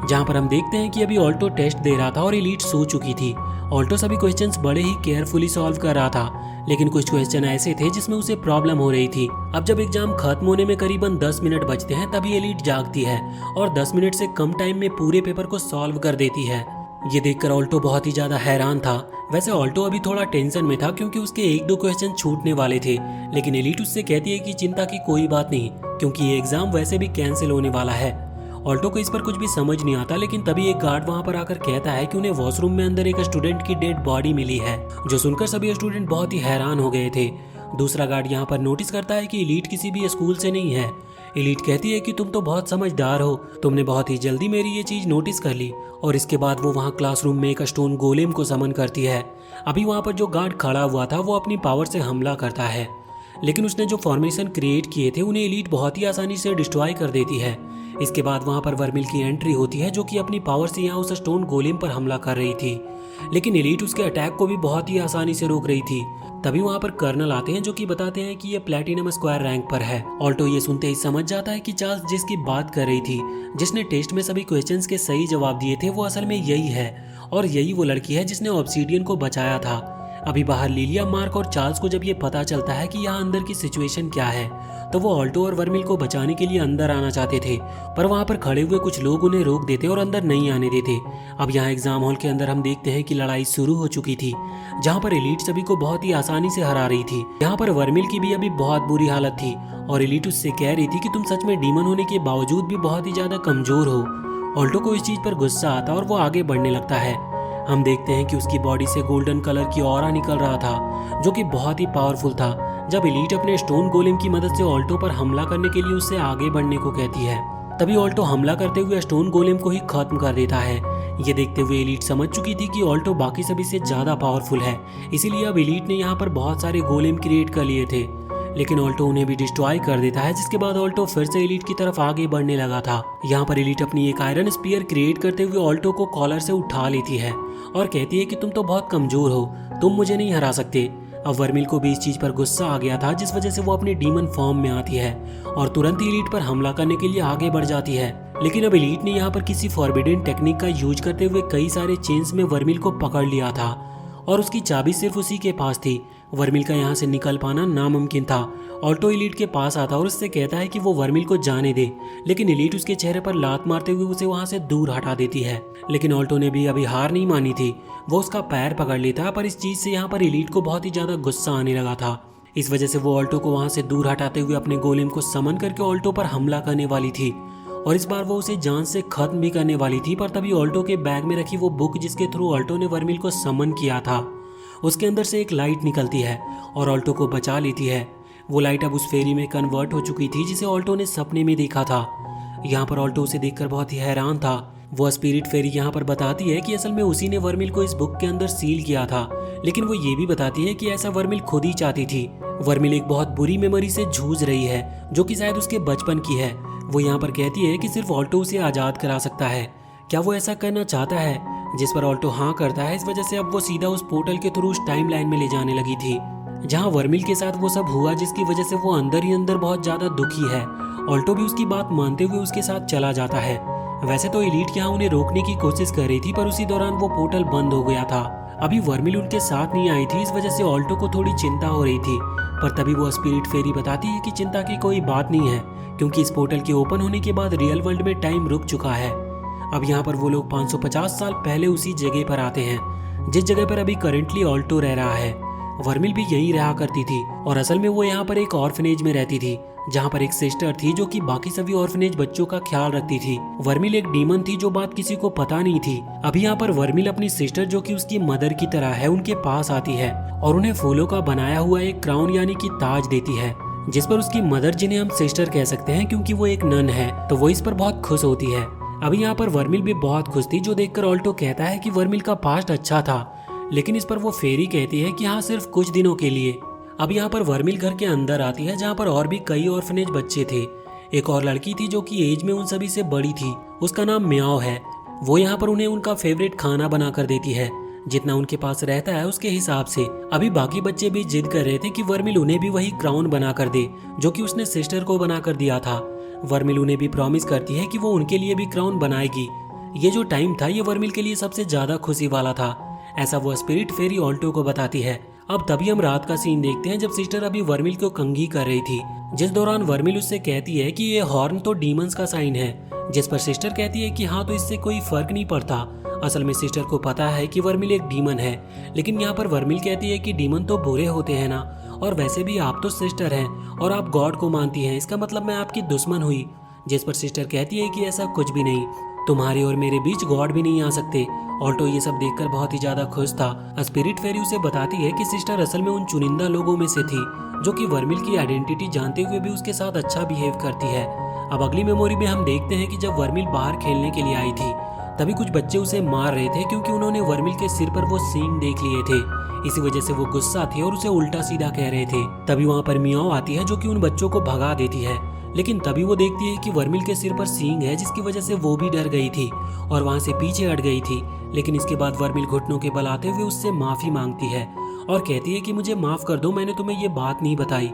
जहाँ पर हम देखते हैं कि अभी ऑल्टो टेस्ट दे रहा था और एलीट सो चुकी थी। ऑल्टो सभी क्वेश्चंस बड़े ही केयरफुली सॉल्व कर रहा था, लेकिन कुछ क्वेश्चन ऐसे थे जिसमें उसे प्रॉब्लम हो रही थी। अब जब एग्जाम खत्म होने में करीबन 10 मिनट बचते हैं तभी एलीट जागती है और 10 मिनट से कम टाइम में पूरे पेपर को सॉल्व कर देती है। ये देखकर ऑल्टो बहुत ही ज्यादा हैरान था। वैसे ऑल्टो अभी थोड़ा टेंशन में था क्योंकि उसके 1-2 क्वेश्चन छूटने वाले थे, लेकिन एलीट उससे कहती है कि चिंता की कोई बात नहीं क्योंकि ये एग्जाम वैसे भी कैंसिल होने वाला है। ऑल्टो को इस पर कुछ भी समझ नहीं आता, लेकिन तभी एक गार्ड वहां पर आकर कहता है कि उन्हें वॉशरूम में अंदर एक स्टूडेंट की डेड बॉडी मिली है, जो सुनकर सभी स्टूडेंट बहुत ही हैरान हो गए थे। दूसरा गार्ड यहाँ पर नोटिस करता है कि एलीट किसी भी स्कूल से नहीं है। एलीट कहती है कि तुम तो बहुत समझदार हो, तुमने बहुत ही जल्दी मेरी ये चीज नोटिस कर ली। और इसके बाद वो वहाँ क्लासरूम में एक स्टोन गोलेम को समन करती है। अभी वहाँ पर जो गार्ड खड़ा हुआ था वो अपनी पावर से हमला करता है, लेकिन उसने जो फॉर्मेशन क्रिएट किए थे उन्हें एलीट बहुत ही आसानी से डिस्ट्रॉय कर देती है। इसके बाद वहाँ पर वर्मिल की एंट्री होती है जो कि अपनी पावर से यहाँ उस स्टोन गोलेम पर हमला कर रही थी, लेकिन एलीट उसके अटैक को भी बहुत ही आसानी से रोक रही थी। तभी वहाँ पर कर्नल आते हैं जो कि बताते हैं कि ये प्लैटिनम स्क्वायर रैंक पर है। ऑल्टो ये सुनते ही समझ जाता है कि चार्ल्स जिसकी बात कर रही थी, जिसने टेस्ट में सभी क्वेश्चंस के सही जवाब दिए थे, वो असल में यही है और यही वो लड़की है जिसने ऑब्सीडियन को बचाया था। अभी बाहर लिलिया, मार्क और चार्ल्स को जब ये पता चलता है कि यहाँ अंदर की सिचुएशन क्या है, तो वो ऑल्टो और वर्मिल को बचाने के लिए अंदर आना चाहते थे, पर वहाँ पर खड़े हुए कुछ लोग उन्हें रोक देते और अंदर नहीं आने देते। अब यहाँ एग्जाम हॉल के अंदर हम देखते हैं कि लड़ाई शुरू हो चुकी थी, जहाँ पर एलीट सभी को बहुत ही आसानी से हरा रही थी। यहाँ पर वर्मिल की भी अभी बहुत बुरी हालत थी और एलीट उससे कह रही थी कि तुम सच में डीमन होने के बावजूद भी बहुत ही ज्यादा कमजोर हो। ऑल्टो को इस चीज पर गुस्सा आता और वो आगे बढ़ने लगता है। हम देखते हैं कि उसकी बॉडी से गोल्डन कलर की ऑरा निकल रहा था जो कि बहुत ही पावरफुल था। जब एलीट अपने स्टोन गोलेम की मदद से ऑल्टो पर हमला करने के लिए उससे आगे बढ़ने को कहती है, तभी ऑल्टो हमला करते हुए स्टोन गोलेम को ही खत्म कर देता है। ये देखते हुए एलीट समझ चुकी थी कि ऑल्टो बाकी सभी से ज्यादा पावरफुल है, इसीलिए अब एलीट ने यहाँ पर बहुत सारे गोलेम क्रिएट कर लिए थे, लेकिन ऑल्टो उन्हें भी डिस्ट्रॉय कर देता है। जिसके बाद ऑल्टो फिर से एलीट की तरफ आगे बढ़ने लगा था। यहाँ पर एलीट अपनी एक आयरन स्पीयर क्रिएट करते हुए ऑल्टो को कॉलर से उठा लेती है और कहती है कि तुम तो बहुत कमजोर हो, तुम मुझे नहीं हरा सकते। अब वर्मिल को भी इस चीज पर गुस्सा आ गया था, जिस वजह से वो अपनी डीमन फॉर्म में आती है और तुरंत ही एलीट पर हमला करने के लिए आगे बढ़ जाती है। लेकिन अब एलीट ने यहाँ पर किसी फॉरबिडन टेक्निक का यूज करते हुए कई सारे चेन्स में वर्मिल को पकड़ लिया था और उसकी चाबी सिर्फ उसी के पास थी। वर्मिल का यहाँ से निकल पाना नामुमकिन था। ऑल्टो एलीट के पास आता और उससे कहता है कि वो वर्मिल को जाने दे, लेकिन एलीट उसके चेहरे पर लात मारते हुए उसे वहाँ से दूर हटा देती है। लेकिन ऑल्टो ने भी अभी हार नहीं मानी थी, वो उसका पैर पकड़ लेता, पर इस चीज से यहाँ पर एलीट को बहुत ही ज्यादा गुस्सा आने लगा था। इस वजह से वो ऑल्टो को वहाँ से दूर हटाते हुए अपने गोलेम को समन करके ऑल्टो पर हमला करने वाली थी और इस बार वो उसे जान से खत्म भी करने वाली थी। पर तभी ऑल्टो के बैग में रखी वो बुक जिसके थ्रू ऑल्टो ने वर्मिल को समन किया था, उसके अंदर से एक लाइट निकलती है और ऑल्टो को बचा लेती है। वो लाइट अब उस फेरी में कन्वर्ट हो चुकी थी जिसे ऑल्टो ने सपने में देखा था। यहाँ पर ऑल्टो उसे देखकर बहुत ही हैरान था। वो स्पिरिट फेरी यहाँ पर बताती है कि असल में उसी ने वर्मिल को इस बुक के अंदर सील किया था, लेकिन वो ये भी बताती है कि ऐसा वर्मिल खुद ही चाहती थी। वर्मिल एक बहुत बुरी मेमोरी से जूझ रही है जो कि शायद उसके बचपन की है। वो यहाँ पर कहती है कि सिर्फ ऑल्टो उसे आजाद करा सकता है। क्या वो ऐसा करना चाहता है? जिस पर ऑल्टो हाँ करता है। इस वजह से अब वो सीधा उस पोर्टल के थ्रू उस टाइम लाइन में ले जाने लगी थी। जहाँ वर्मिल के साथ वो सब हुआ जिसकी वजह से वो अंदर ही अंदर बहुत ज्यादा दुखी है। ऑल्टो भी उसकी बात मानते हुए उसके साथ चला जाता है। वैसे तो एलीट यहाँ उन्हें रोकने की कोशिश कर रही थी, पर उसी दौरान वो पोर्टल बंद हो गया था। अभी वर्मिल उनके साथ नहीं आई थी, इस वजह से ऑल्टो को थोड़ी चिंता हो रही थी। पर तभी वो स्पिरिट फेरी बताती है कि चिंता की कोई बात नहीं है, क्योंकि इस पोर्टल के ओपन होने के बाद रियल वर्ल्ड में टाइम रुक चुका है। अब यहाँ पर वो लोग 550 साल पहले उसी जगह पर आते हैं जिस जगह पर अभी करंटली ऑल्टो रह रहा है। वर्मिल भी यहीं रहा करती थी और असल में वो यहाँ पर एक ऑर्फनेज में रहती थी, जहाँ पर एक सिस्टर थी जो कि बाकी सभी ऑर्फनेज बच्चों का ख्याल रखती थी। वर्मिल एक डीमन थी जो बात किसी को पता नहीं थी। अभी यहाँ पर वर्मिल अपनी सिस्टर जो कि उसकी मदर की तरह है उनके पास आती है और उन्हें फूलों का बनाया हुआ एक क्राउन यानी कि ताज देती है, जिस पर उसकी मदर, जिन्हें हम सिस्टर कह सकते हैं क्योंकि वो एक नन है, तो वो इस पर बहुत खुश होती है। अभी यहाँ पर वर्मिल भी बहुत खुश थी, जो देखकर ऑल्टो कहता है कि वर्मिल का पास्ट अच्छा था, लेकिन इस पर वो फेरी कहती है कि हाँ सिर्फ कुछ दिनों के लिए। अब यहाँ पर वर्मिल घर के अंदर आती है जहाँ पर और भी कई ऑर्फनेज बच्चे थे। एक और लड़की थी जो कि एज में उन सभी से बड़ी थी, उसका नाम म्याओ है। वो यहाँ पर उन्हें उनका फेवरेट खाना बना कर देती है, जितना उनके पास रहता है उसके हिसाब से। अभी बाकी बच्चे भी जिद कर रहे थे कि वर्मिल उन्हें भी वही क्राउन बना कर दे जो कि उसने सिस्टर को बना कर दिया था। वर्मिल उन्हें भी प्रॉमिस करती है कि वो उनके लिए भी क्राउन बनाएगी। ये जो टाइम था ये वर्मिल के लिए सबसे ज्यादा खुशी वाला था, ऐसा वो स्पिरिट फेरी ऑल्टो को बताती है। अब तभी हम रात का सीन देखते हैं जब सिस्टर अभी वर्मिल को कंघी कर रही थी, जिस दौरान वर्मिल उससे कहती है कि ये हॉर्न तो डीमंस का साइन है, जिस पर सिस्टर कहती है कि हाँ तो इससे कोई फर्क नहीं पड़ता। असल में सिस्टर को पता है कि वर्मिल एक डीमन है, लेकिन यहाँ पर वर्मिल कहती है कि डीमन तो बुरे होते हैं ना, और वैसे भी आप तो सिस्टर हैं और आप गॉड को मानती हैं, इसका मतलब मैं आपकी दुश्मन हुई। जिस पर सिस्टर कहती है कि ऐसा कुछ भी नहीं, तुम्हारे और मेरे बीच गॉड भी नहीं आ सकते। ऑल्टो ये सब देखकर बहुत ही ज्यादा खुश था। स्पिरिट फेरी उसे बताती है कि सिस्टर असल में उन चुनिंदा लोगों में से थी जो कि वर्मिल की आइडेंटिटी जानते हुए भी उसके साथ अच्छा बिहेव करती है। अब अगली मेमोरी में हम देखते हैं कि जब वर्मिल बाहर खेलने के लिए आई थी तभी कुछ बच्चे उसे मार रहे थे क्योंकि उन्होंने वर्मिल के सिर पर वो सींग देख लिए थे। इसी वजह से वो गुस्सा थे और उसे उल्टा सीधा कह रहे थे। तभी वहाँ पर मियाओ आती है जो कि उन बच्चों को भगा देती है, लेकिन तभी वो देखती है कि वर्मिल के सिर पर सींग है, जिसकी वजह से वो भी डर गई थी और वहाँ से पीछे हट गई थी। लेकिन इसके बाद वर्मिल घुटनों के बल आते हुए उससे माफी मांगती है और कहती है कि मुझे माफ कर दो, मैंने तुम्हें ये बात नहीं बताई।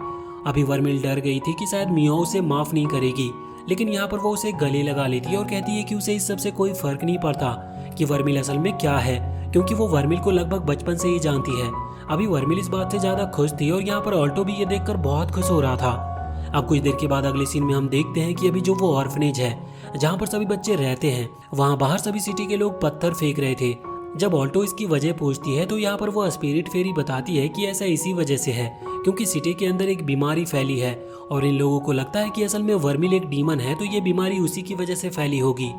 अभी वर्मिल डर गई थी कि शायद मियाओ उसे माफ नहीं करेगी, लेकिन यहाँ पर वो उसे गले लगा लेती है और कहती है कि उसे इस सब से कोई फर्क नहीं पड़ता कि वर्मिल असल में क्या है, क्योंकि वो वर्मिल को लगभग बचपन से ही जानती है। अभी वर्मिल इस बात से ज्यादा खुश थी और यहाँ पर ऑल्टो भी ये देखकर बहुत खुश हो रहा था। अब कुछ देर के बाद अगले सीन में हम देखते हैं कि अभी जो वो ऑर्फनेज है जहाँ पर सभी बच्चे रहते हैं, वहाँ बाहर सभी सिटी के लोग पत्थर फेंक रहे थे। जब ऑल्टो इसकी वजह पूछती है तो यहाँ पर वो स्पिरिट फेरी बताती है कि ऐसा इसी वजह से है क्योंकि सिटी के अंदर एक बीमारी फैली है और इन लोगों को लगता है कि असल में वर्मिल एक डीमन है, तो ये बीमारी उसी की वजह से फैली होगी,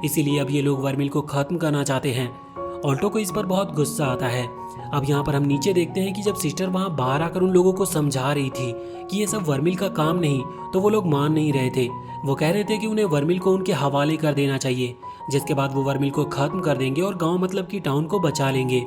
इसीलिए अब ये लोग वर्मिल को खत्म करना चाहते हैं। ऑल्टो को इस पर बहुत गुस्सा आता है। अब यहाँ पर हम नीचे देखते हैं कि जब सिस्टर वहाँ बाहर आकर उन लोगों को समझा रही थी कि ये सब वर्मिल का काम नहीं, तो वो लोग मान नहीं रहे थे। वो कह रहे थे कि उन्हें वर्मिल को उनके हवाले कर देना चाहिए, जिसके बाद वो वर्मिल को खत्म कर देंगे और गांव मतलब कि टाउन को बचा लेंगे।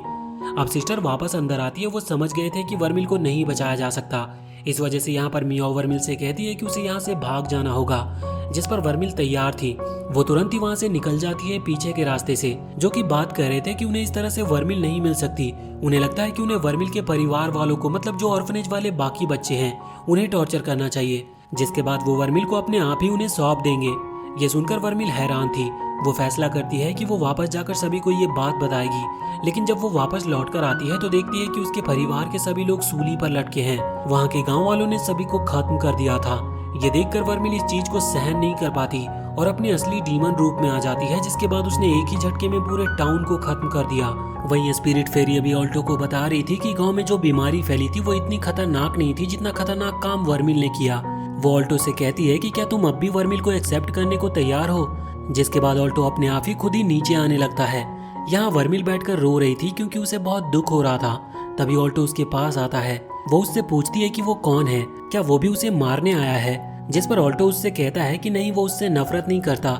अब सिस्टर वापस अंदर आती है। वो समझ गए थे कि वर्मिल को नहीं बचाया जा सकता, इस वजह से यहाँ पर मियाओ वर्मिल से कहती है कि उसे यहाँ से भाग जाना होगा, जिस पर वर्मिल तैयार थी। वो तुरंत ही वहाँ से निकल जाती है पीछे के रास्ते से, जो कि बात कर रहे थे कि उन्हें इस तरह से वर्मिल नहीं मिल सकती। उन्हें लगता है कि उन्हें वर्मिल के परिवार वालों को, मतलब जो ऑर्फनेज वाले बाकी बच्चे हैं, उन्हें टॉर्चर करना चाहिए, जिसके बाद वो वर्मिल को अपने आप ही उन्हें सौंप देंगे। ये सुनकर वर्मिल हैरान थी। वो फैसला करती है कि वो वापस जाकर सभी को ये बात बताएगी, लेकिन जब वो वापस लौट कर आती है तो देखती है कि उसके परिवार के सभी लोग सूली पर लटके हैं। वहाँ के गाँव वालों ने सभी को खत्म कर दिया था। ये देखकर वर्मिल इस चीज को सहन नहीं कर पाती और अपने असली डीमन रूप में आ जाती है, जिसके बाद उसने एक ही झटके में पूरे टाउन को खत्म कर दिया। वहीं स्पिरिट फेरी अभी ऑल्टो को बता रही थी कि गांव में जो बीमारी फैली थी वो इतनी खतरनाक नहीं थी जितना खतरनाक काम वर्मिल ने किया। वो ऑल्टो से कहती है कि क्या तुम अब भी वर्मिल को एक्सेप्ट करने को तैयार हो, जिसके बाद ऑल्टो अपने आप ही खुद ही नीचे आने लगता है। यहाँ वर्मिल बैठकर रो रही थी क्योंकि उसे बहुत दुख हो रहा था। तभी ऑल्टो उसके पास आता है। वो उससे पूछती है कि वो कौन है, क्या वो भी उसे मारने आया है, जिस पर ऑल्टो उससे कहता है कि नहीं, वो उससे नफरत नहीं करता,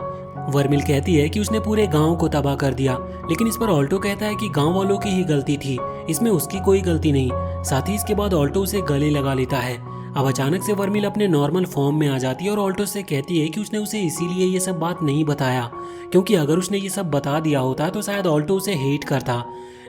वर्मिल कहती है कि उसने पूरे गांव को तबाह कर दिया, लेकिन इस पर ऑल्टो कहता है कि गांव वालों की ही गलती थी, इसमें उसकी कोई गलती नहीं। साथ ही इसके बाद ऑल्टो उसे गले लगा लेता है। अब अचानक से वर्मिल अपने नॉर्मल फॉर्म में आ जाती है और ऑल्टो से कहती है कि उसने उसे इसीलिए ये सब बात नहीं बताया, क्योंकि अगर उसने ये सब बता दिया होता तो शायद ऑल्टो उसे हेट करता।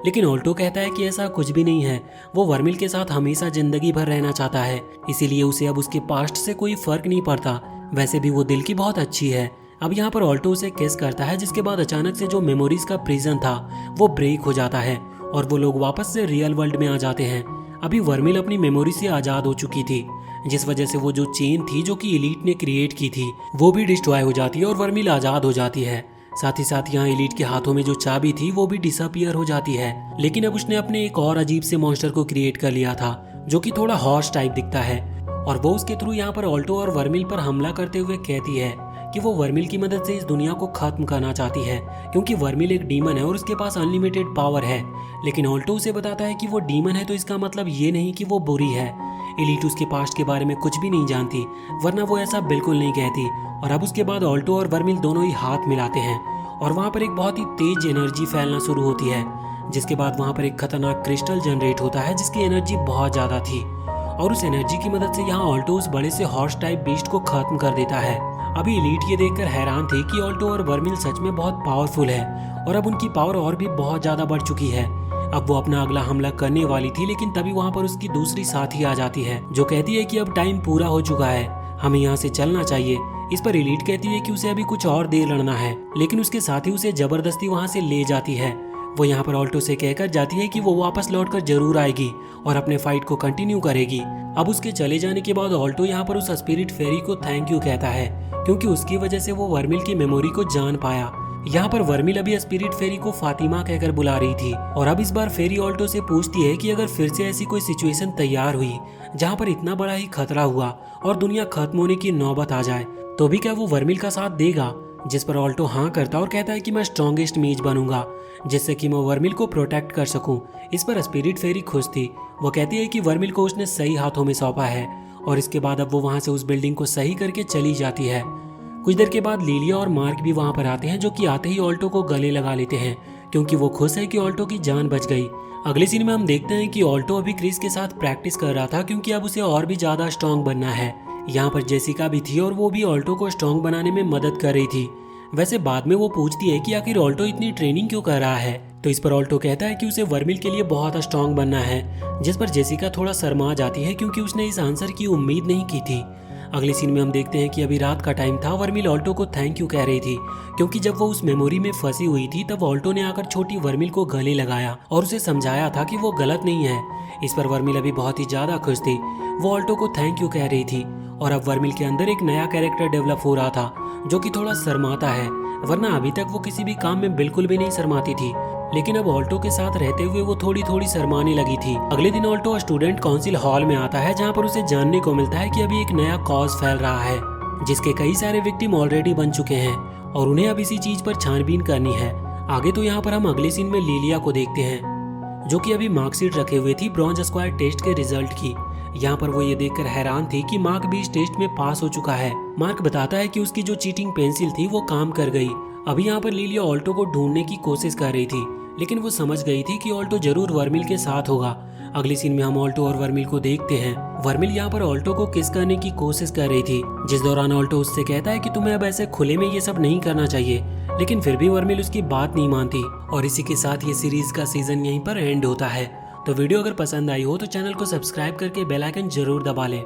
लेकिन ऑल्टो कहता है कि ऐसा कुछ भी नहीं है, वो वर्मिल के साथ हमेशा जिंदगी भर रहना चाहता है, इसीलिए उसे अब उसके पास्ट से कोई फर्क नहीं पड़ता। वैसे भी वो दिल की बहुत अच्छी है। अब यहाँ पर ऑल्टो उसे किस करता है, जिसके बाद अचानक से जो मेमोरीज का प्रिजन था वो ब्रेक हो जाता है और वो लोग वापस से रियल वर्ल्ड में आ जाते हैं। अभी वर्मिल अपनी मेमोरी से आजाद हो चुकी थी, जिस वजह से वो जो चेन थी जो कि एलीट ने क्रिएट की थी वो भी डिस्ट्रॉय हो जाती है और वर्मिल आजाद हो जाती है। साथ ही साथ यहाँ एलीट के हाथों में जो चाबी थी वो भी डिसअपियर हो जाती है। लेकिन अब उसने अपने एक और अजीब से मॉन्स्टर को क्रिएट कर लिया था जो कि थोड़ा हॉर्स टाइप दिखता है, और वो उसके थ्रू यहाँ पर ऑल्टो और वर्मिल पर हमला करते हुए कहती है कि वो वर्मिल की मदद से इस दुनिया को खत्म करना चाहती है, क्योंकि वर्मिल एक डीमन है और उसके पास अनलिमिटेड पावर है। लेकिन ऑल्टो उसे बताता है कि वो डीमन है तो इसका मतलब ये नहीं कि वो बुरी है। एलीट उसके पास्ट के बारे में कुछ भी नहीं जानती, वरना वो ऐसा बिल्कुल नहीं कहती। और अब उसके बाद ऑल्टो और वर्मिल दोनों ही हाथ मिलाते हैं और वहाँ पर एक बहुत ही तेज एनर्जी फैलना शुरू होती है, जिसके बाद वहाँ पर एक खतरनाक क्रिस्टल जनरेट होता है जिसकी एनर्जी बहुत ज्यादा थी, और उस एनर्जी की मदद से यहाँ ऑल्टो उस बड़े से हॉर्स टाइप बीस्ट को खत्म कर देता है। अभी एलीट ये देखकर हैरान थी कि ऑल्टो और वर्मिल सच में बहुत पावरफुल है और अब उनकी पावर और भी बहुत ज्यादा बढ़ चुकी है। अब वो अपना अगला हमला करने वाली थी, लेकिन तभी वहाँ पर उसकी दूसरी साथी आ जाती है जो कहती है कि अब टाइम पूरा हो चुका है, हमें यहाँ से चलना चाहिए। इस पर एलीट कहती है कि उसे अभी कुछ और देर लड़ना है, लेकिन उसके साथी उसे जबरदस्ती वहाँ से ले जाती है। वो यहाँ पर ऑल्टो से कहकर जाती है कि वो वापस लौटकर जरूर आएगी और अपने फाइट को कंटिन्यू करेगी। अब उसके चले जाने के बाद ऑल्टो यहाँ पर उस स्पिरिट फेरी को थैंक यू कहता है, क्योंकि उसकी वजह से वो वर्मिल की मेमोरी को जान पाया। यहाँ पर वर्मिल अभी स्पिरिट फेरी को फातिमा कहकर बुला रही थी, और अब इस बार फेरी ऑल्टो से पूछती है कि अगर फिर से ऐसी कोई सिचुएशन तैयार हुई जहाँ पर इतना बड़ा ही खतरा हुआ और दुनिया खत्म होने की नौबत आ जाए, तो भी क्या वो वर्मिल का साथ देगा। जिस पर ऑल्टो हाँ करता और कहता है कि मैं स्ट्रॉन्गेस्ट मेज बनूंगा जिससे कि मैं वर्मिल को प्रोटेक्ट कर सकूं। इस पर स्पिरिट फेरी खुश थी, वो कहती है कि वर्मिल को उसने सही हाथों में सौंपा है, और इसके बाद अब वो वहां से उस बिल्डिंग को सही करके चली जाती है। कुछ देर के बाद लिलिया और मार्क भी वहां पर आते हैं, जो कि आते ही ऑल्टो को गले लगा लेते हैं क्योंकि वो खुश है कि ऑल्टो की जान बच गई। अगले सीन में हम देखते हैं कि ऑल्टो अभी क्रिस के साथ प्रैक्टिस कर रहा था, क्योंकि अब उसे और भी ज्यादा स्ट्रॉन्ग बनना है। यहाँ पर जेसिका भी थी और वो भी ऑल्टो को स्ट्रॉन्ग बनाने में मदद कर रही थी। वैसे बाद में वो पूछती है कि आखिर ऑल्टो इतनी ट्रेनिंग क्यों कर रहा है, तो इस पर ऑल्टो कहता है कि उसे वर्मिल के लिए बहुत स्ट्रॉन्ग बनना है, जिस पर जेसिका थोड़ा शर्मा जाती है क्योंकि उसने इस आंसर की उम्मीद नहीं की थी। अगले सीन में हम देखते हैं कि अभी रात का टाइम था। वर्मिल ऑल्टो को थैंक यू कह रही थी, क्योंकि जब वो उस मेमोरी में फंसी हुई थी तब ऑल्टो ने आकर छोटी वर्मिल को गले लगाया और उसे समझाया था कि वो गलत नहीं है। इस पर वर्मिल अभी बहुत ही ज्यादा खुश थी, वो ऑल्टो को थैंक यू कह रही थी, और अब वर्मिल के अंदर एक नया कैरेक्टर डेवलप हो रहा था जो कि थोड़ा शर्माता है, वरना अभी तक वो किसी भी काम में बिल्कुल भी नहीं शर्माती थी। लेकिन अब ऑल्टो के साथ रहते हुए वो थोड़ी थोड़ी शर्माने लगी थी। अगले दिन ऑल्टो स्टूडेंट काउंसिल हॉल में आता है, जहाँ पर उसे जानने को मिलता है कि अभी एक नया कॉज फैल रहा है जिसके कई सारे विक्टिम ऑलरेडी बन चुके हैं और उन्हें अब इसी चीज पर छानबीन करनी है। आगे तो यहाँ पर हम अगले सीन में लिलिया को देखते हैं, जो कि अभी मार्कशीट रखे हुए थी ब्रॉन्ज स्क्वायर टेस्ट के रिजल्ट की। यहाँ पर वो ये देखकर हैरान थी कि मार्क भी इस टेस्ट में पास हो चुका है। मार्क बताता है कि उसकी जो चीटिंग पेंसिल थी वो काम कर गई। अभी यहाँ पर लिलिया ऑल्टो को ढूंढने की कोशिश कर रही थी, लेकिन वो समझ गई थी कि ऑल्टो जरूर वर्मिल के साथ होगा। अगले सीन में हम ऑल्टो और वर्मिल को देखते हैं। वर्मिल यहाँ पर ऑल्टो को किस करने की कोशिश कर रही थी, जिस दौरान ऑल्टो उससे कहता है कि तुम्हें अब ऐसे खुले में ये सब नहीं करना चाहिए, लेकिन फिर भी वर्मिल उसकी बात नहीं मानती। और इसी के साथ ये सीरीज का सीजन यहीं पर एंड होता है। तो वीडियो अगर पसंद आई हो तो चैनल को सब्सक्राइब करके बेल आइकन जरूर दबा लें।